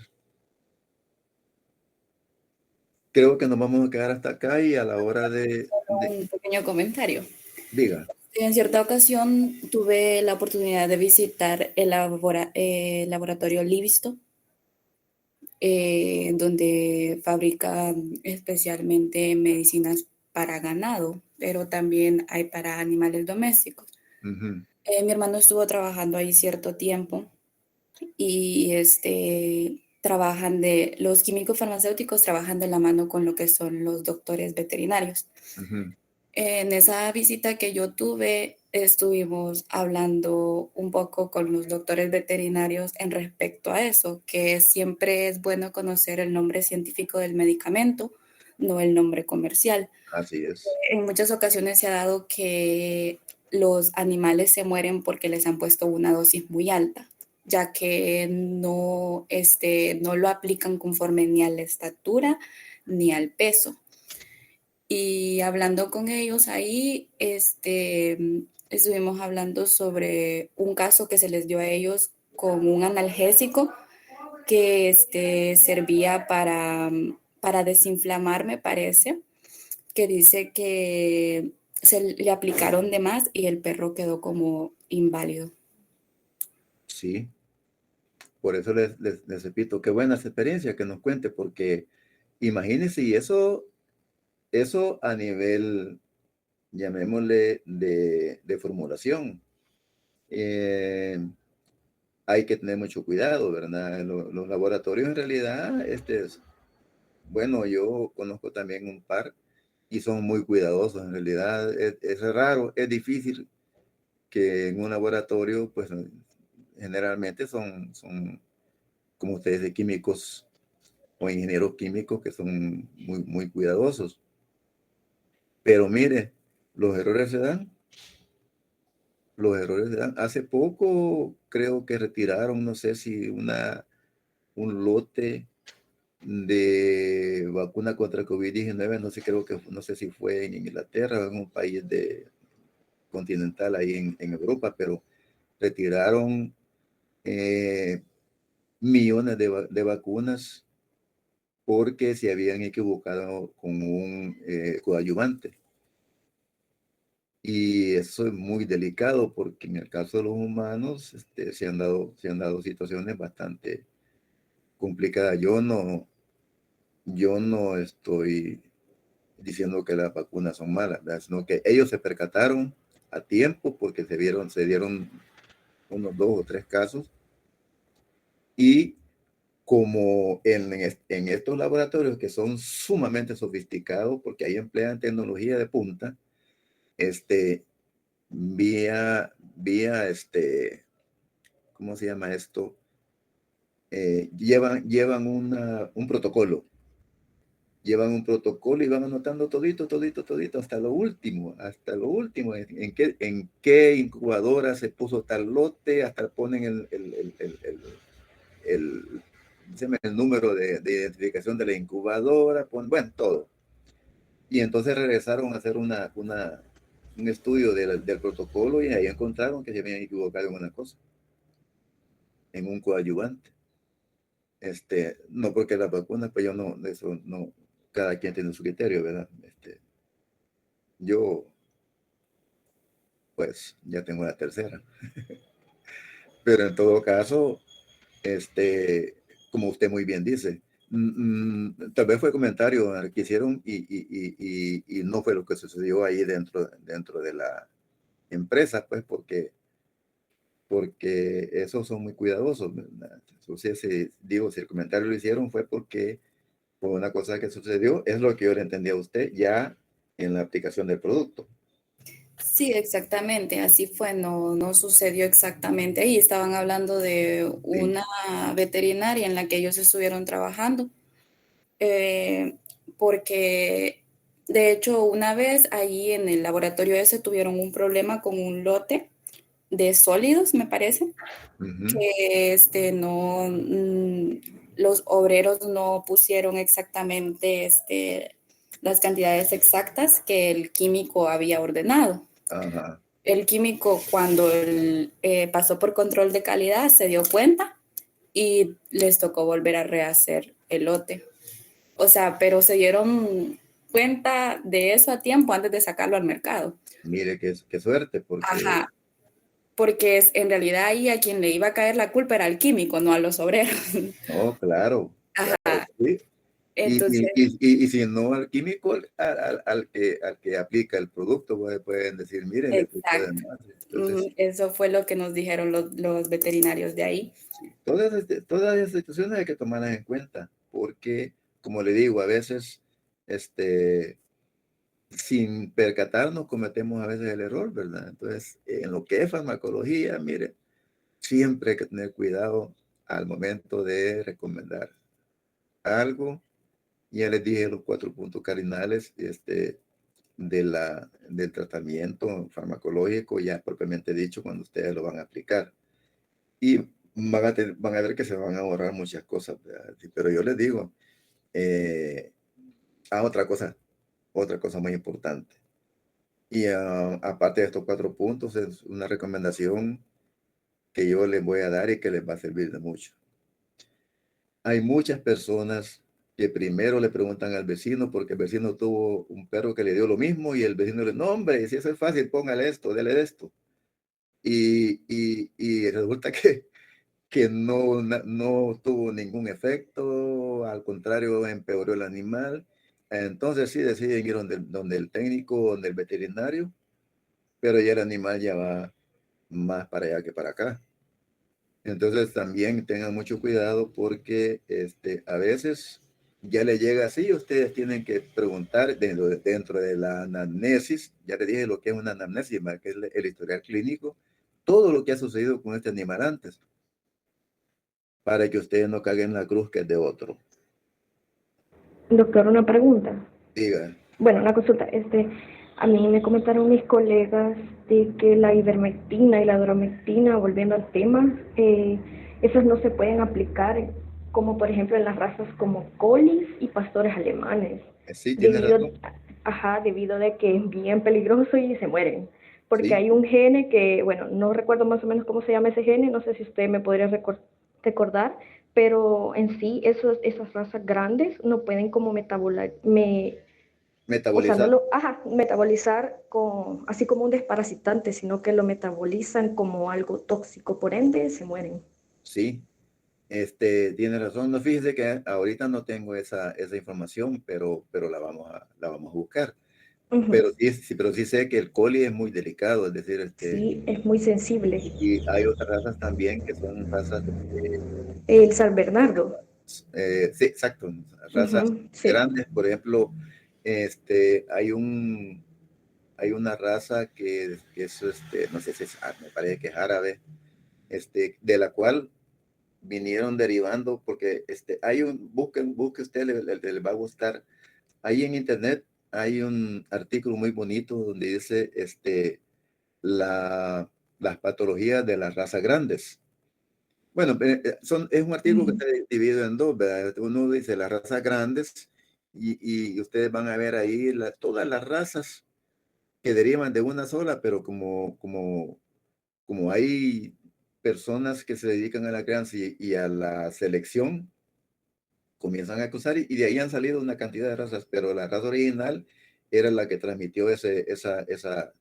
Creo que nos vamos a quedar hasta acá y a la hora de Un pequeño comentario. diga. En cierta ocasión tuve la oportunidad de visitar el laboratorio Livisto, donde fabrican especialmente medicinas para ganado, pero también hay para animales domésticos. Ujú. Mi hermano estuvo trabajando ahí cierto tiempo y los químicos farmacéuticos trabajan de la mano con lo que son los doctores veterinarios. Ujú. En esa visita que yo tuve, estuvimos hablando un poco con los doctores veterinarios en respecto a eso, que siempre es bueno conocer el nombre científico del medicamento, no el nombre comercial. Así es. En muchas ocasiones se ha dado que los animales se mueren porque les han puesto una dosis muy alta, ya que no lo aplican conforme ni a la estatura ni al peso. Y hablando con ellos ahí, estuvimos hablando sobre un caso que se les dio a ellos con un analgésico que servía para desinflamar, me parece, que dice que le aplicaron de más y el perro quedó como inválido. Sí. Por eso les repito, qué buenas experiencias que nos cuente, porque imagínense, y eso a nivel, llamémosle, de formulación. Hay que tener mucho cuidado, ¿verdad? Los laboratorios en realidad, bueno, yo conozco también un par y son muy cuidadosos. En realidad es raro, es difícil que en un laboratorio, pues generalmente son como ustedes, de químicos o ingenieros químicos que son muy, muy cuidadosos. Pero mire, los errores se dan. Los errores se dan. Hace poco creo que retiraron, no sé si un lote de vacuna contra COVID-19, no sé si fue en Inglaterra o en un país continental ahí en Europa, pero retiraron millones de vacunas porque se habían equivocado con un coadyuvante. Y eso es muy delicado porque en el caso de los humanos se han dado situaciones bastante complicadas. Yo no estoy diciendo que las vacunas son malas, ¿verdad? Sino que ellos se percataron a tiempo porque se dieron unos 2 o 3 casos. Y como en estos laboratorios que son sumamente sofisticados, porque ahí emplean tecnología de punta, vía, ¿cómo se llama esto? Llevan un protocolo. Llevan un protocolo y van anotando todito, hasta lo último, en qué incubadora se puso tal lote, hasta ponen el número de identificación de la incubadora, bueno, todo. Y entonces regresaron a hacer un estudio del protocolo y ahí encontraron que se habían equivocado en una cosa, en un coadyuvante. No porque las vacunas, pues yo no, eso no, cada quien tiene su criterio, ¿verdad? Yo, pues, ya tengo la tercera. Pero en todo caso, como usted muy bien dice, tal vez fue comentario que hicieron y no fue lo que sucedió ahí dentro de la empresa, pues, porque esos son muy cuidadosos, ¿verdad? Entonces, si el comentario lo hicieron fue porque por una cosa que sucedió, es lo que yo le entendí a usted ya en la aplicación del producto. Sí, exactamente, así fue, no sucedió exactamente ahí. Estaban hablando de una veterinaria en la que ellos estuvieron trabajando, porque de hecho una vez ahí en el laboratorio ese tuvieron un problema con un lote de sólidos, me parece, que los obreros no pusieron exactamente las cantidades exactas que el químico había ordenado. Ajá. El químico, cuando pasó por control de calidad, se dio cuenta y les tocó volver a rehacer el lote. O sea, pero se dieron cuenta de eso a tiempo antes de sacarlo al mercado. Mire qué suerte, porque Ajá, porque en realidad ahí a quien le iba a caer la culpa era al químico, no a los obreros. no, claro, Ajá. claro, sí. Entonces, Y si no al químico, al que aplica el producto, pueden decir, miren, le aplicó de exacto. más. Entonces, Eso fue lo que nos dijeron los veterinarios de ahí. sí, todas esas situaciones hay que tomarlas en cuenta, porque, como le digo, a veces, sin percatarnos, cometemos a veces el error, ¿verdad? Entonces, en lo que es farmacología, mire, siempre hay que tener cuidado al momento de recomendar algo. Ya les dije los 4 puntos cardinales del tratamiento farmacológico, ya propiamente dicho, cuando ustedes lo van a aplicar. Y van a ver que se van a ahorrar muchas cosas, ¿verdad? Pero yo les digo, otra cosa muy importante. Y aparte de estos 4 puntos, es una recomendación que yo les voy a dar y que les va a servir de mucho. Hay muchas personas que primero le preguntan al vecino porque el vecino tuvo un perro que le dio lo mismo y el vecino le, no hombre, si eso es fácil, póngale esto, dele esto. Y resulta que no tuvo ningún efecto, al contrario, empeoró el animal. Entonces sí deciden ir donde el técnico, donde el veterinario, pero ya el animal ya va más para allá que para acá. Entonces también tengan mucho cuidado porque a veces ya le llega así, ustedes tienen que preguntar dentro de la anamnesis, ya le dije lo que es una anamnesis, que es el historial clínico, todo lo que ha sucedido con este animal antes, para que ustedes no caguen la cruz que es de otro. Doctor, una pregunta. Diga. Bueno, una consulta. A mí me comentaron mis colegas de que la ivermectina y la doromectina, volviendo al tema, esas no se pueden aplicar, como por ejemplo en las razas como colis y pastores alemanes, Sí, tiene razón. debido a que es bien peligroso y se mueren. Porque Sí. hay un gene que, bueno, no recuerdo más o menos cómo se llama ese gene, no sé si usted me podría recordar, pero en sí esas razas grandes no pueden como Metabolizar. metabolizar así como un desparasitante, sino que lo metabolizan como algo tóxico, por ende se mueren. Sí, tiene razón. No, fíjese que ahorita no tengo esa información, pero la vamos a buscar. Uh-huh. Pero sí sé que el coli es muy delicado, es decir, Sí, es muy sensible. y hay otras razas también que son razas, El San Bernardo. sí, exacto, razas Uh-huh. Sí. grandes. Por ejemplo, hay una raza que es, no sé si es, me parece que es árabe, de la cual vinieron derivando, porque busque usted, le va a gustar. Ahí en internet hay un artículo muy bonito donde dice las patologías de las razas grandes. Bueno, es un artículo que está dividido en dos, ¿verdad? Uno dice las razas grandes y ustedes van a ver ahí todas las razas que derivan de una sola, pero como hay personas que se dedican a la crianza y a la selección, comienzan a acusar y de ahí han salido una cantidad de razas, pero la raza original era la que transmitió esa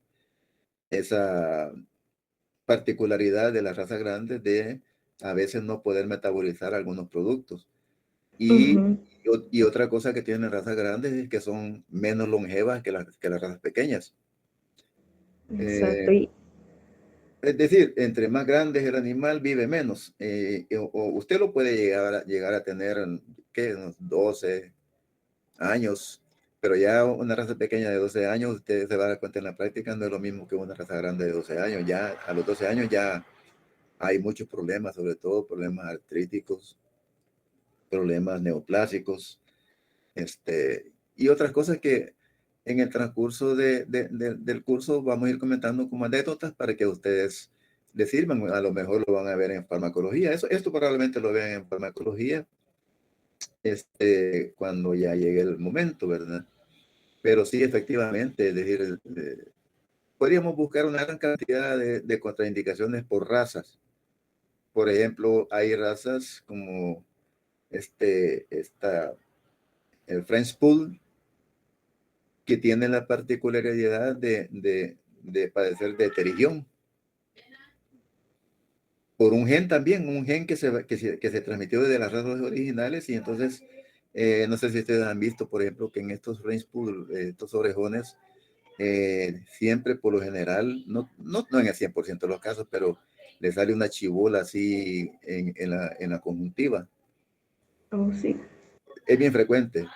particularidad de la raza grande de a veces no poder metabolizar algunos productos. Y, Uh-huh. y otra cosa que tienen razas grandes es que son menos longevas que las razas pequeñas. Exacto. Es decir, entre más grande es el animal, vive menos. O usted lo puede llegar a tener, ¿qué? Unos 12 años, pero ya una raza pequeña de 12 años, usted se va a dar cuenta en la práctica, no es lo mismo que una raza grande de 12 años. Ya a los 12 años ya hay muchos problemas, sobre todo problemas artríticos, problemas neoplásicos, y otras cosas que en el transcurso del curso vamos a ir comentando como anécdotas para que ustedes les sirvan. A lo mejor lo van a ver en farmacología. Esto probablemente lo vean en farmacología cuando ya llegue el momento, ¿verdad? Pero sí, efectivamente, es decir, podríamos buscar una gran cantidad de contraindicaciones por razas. Por ejemplo, hay razas como el French Poodle, que tiene la particularidad de padecer de terigión. Por un gen también, un gen que se transmitió desde las razas originales, y entonces, no sé si ustedes han visto, por ejemplo, que en estos French Poodle, estos orejones, siempre por lo general, no en el 100% de los casos, pero le sale una chibola así en la conjuntiva. Oh, sí. Es bien frecuente.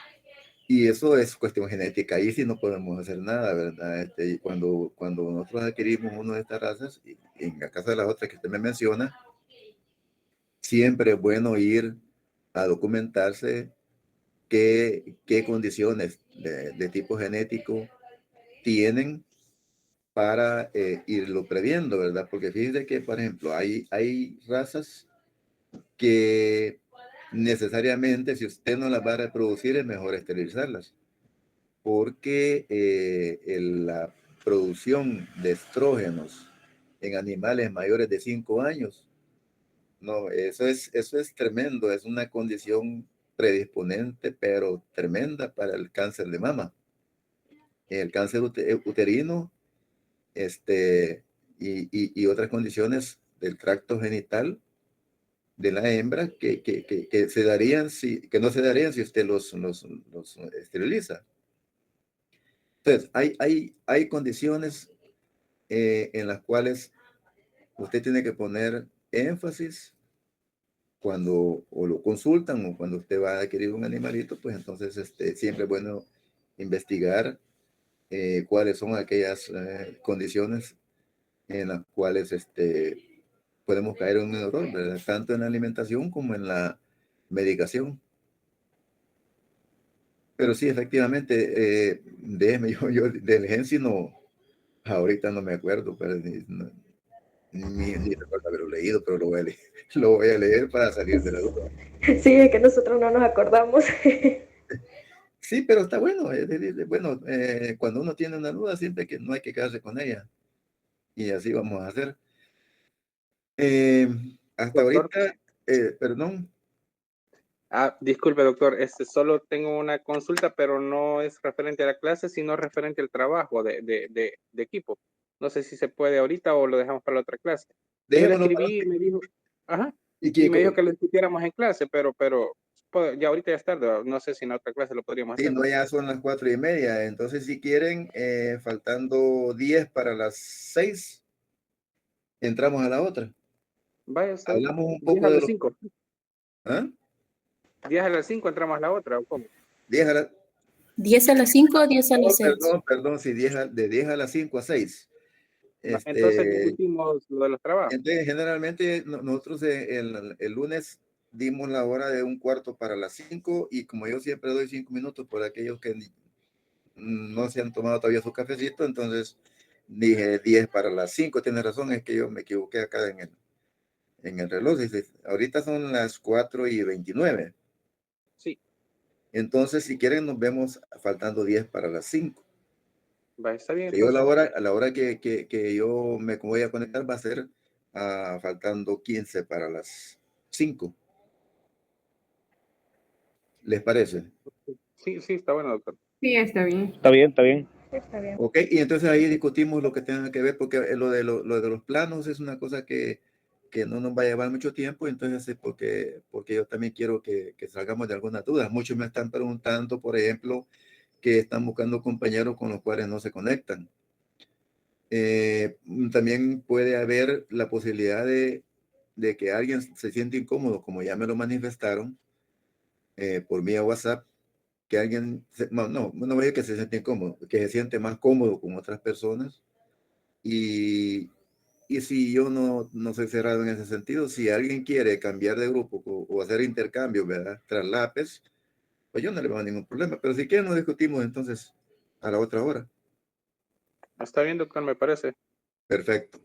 Y eso es cuestión genética, ahí sí no podemos hacer nada, ¿verdad? Cuando nosotros adquirimos una de estas razas, y en la caso de las otras que usted me menciona, siempre es bueno ir a documentarse qué condiciones de tipo genético tienen para irlo previendo, ¿verdad? Porque fíjense que, por ejemplo, hay razas que necesariamente, si usted no las va a reproducir, es mejor esterilizarlas, porque la producción de estrógenos en animales mayores de 5 años, no, eso es tremendo, es una condición predisponente, pero tremenda para el cáncer de mama, el cáncer uterino, y otras condiciones del tracto genital de la hembra que se darían que no se darían si usted los esteriliza. Entonces, hay condiciones en las cuales usted tiene que poner énfasis cuando o lo consultan o cuando usted va a adquirir un animalito, pues entonces siempre es bueno investigar cuáles son aquellas condiciones en las cuales podemos caer en un error, ¿verdad? Tanto en la alimentación como en la medicación. Pero sí, efectivamente, déjeme, yo del Gensi no, ahorita no me acuerdo, pero ni recuerdo haberlo leído, pero lo voy a leer, lo voy a leer para salir de la duda. Sí, es que nosotros no nos acordamos. Sí, pero está bueno, bueno, cuando uno tiene una duda, siempre que no hay que quedarse con ella. Y así vamos a hacer. Hasta Doctor. ahorita, perdón. Disculpe, doctor, solo tengo una consulta, pero no es referente a la clase, sino referente al trabajo de equipo. No sé si se puede ahorita o lo dejamos para la otra clase. Yo le Dejémoslo para escribí y me dijo, ajá, y y me dijo que lo discutiéramos en clase, pero pues, ya ahorita ya es tarde, no sé si en otra clase lo podríamos sí, hacer. no, ya son las 4:30. Entonces, si quieren, faltando 10 para las 6, entramos a la otra. Vaya, está bien. Hablamos un 10 poco a de las los... 5. ¿Ah? 10 a las 5 entramos a la otra, ¿o cómo? 10 a la... 10 a las 5 o 10 a las 6. Perdón, sí, de 10 a las 5 a 6. Entonces discutimos lo de los trabajos. Entonces, generalmente nosotros el lunes dimos la hora de 1/4 para las 5, y como yo siempre doy 5 minutos por aquellos que no se han tomado todavía su cafecito, entonces dije 10 para las 5. Tienes razón, es que yo me equivoqué acá en el reloj. Dice, ahorita son las 4:29. Sí. Entonces, si quieren, nos vemos faltando 10 para las 5. Va, está bien. Yo Entonces. a la hora que yo me voy a conectar va a ser faltando 15 para las 5. ¿Les parece? Sí, está bueno, doctor. Sí, está bien. Está bien, está bien. Está bien. Ok, y entonces ahí discutimos lo que tenga que ver, porque lo de los planos es una cosa que no nos va a llevar mucho tiempo. Entonces, porque yo también quiero que salgamos de algunas dudas. Muchos me están preguntando, por ejemplo, que están buscando compañeros con los cuales no se conectan. También puede haber la posibilidad de que alguien se siente incómodo, como ya me lo manifestaron por vía WhatsApp, que alguien, no voy a decir que se siente incómodo, que se siente más cómodo con otras personas. Y si yo no soy cerrado en ese sentido, si alguien quiere cambiar de grupo o hacer intercambio, ¿verdad? Traslapes, pues yo no le veo ningún problema. Pero si quieren, nos discutimos entonces a la otra hora. Está bien, doctor, me parece. Perfecto.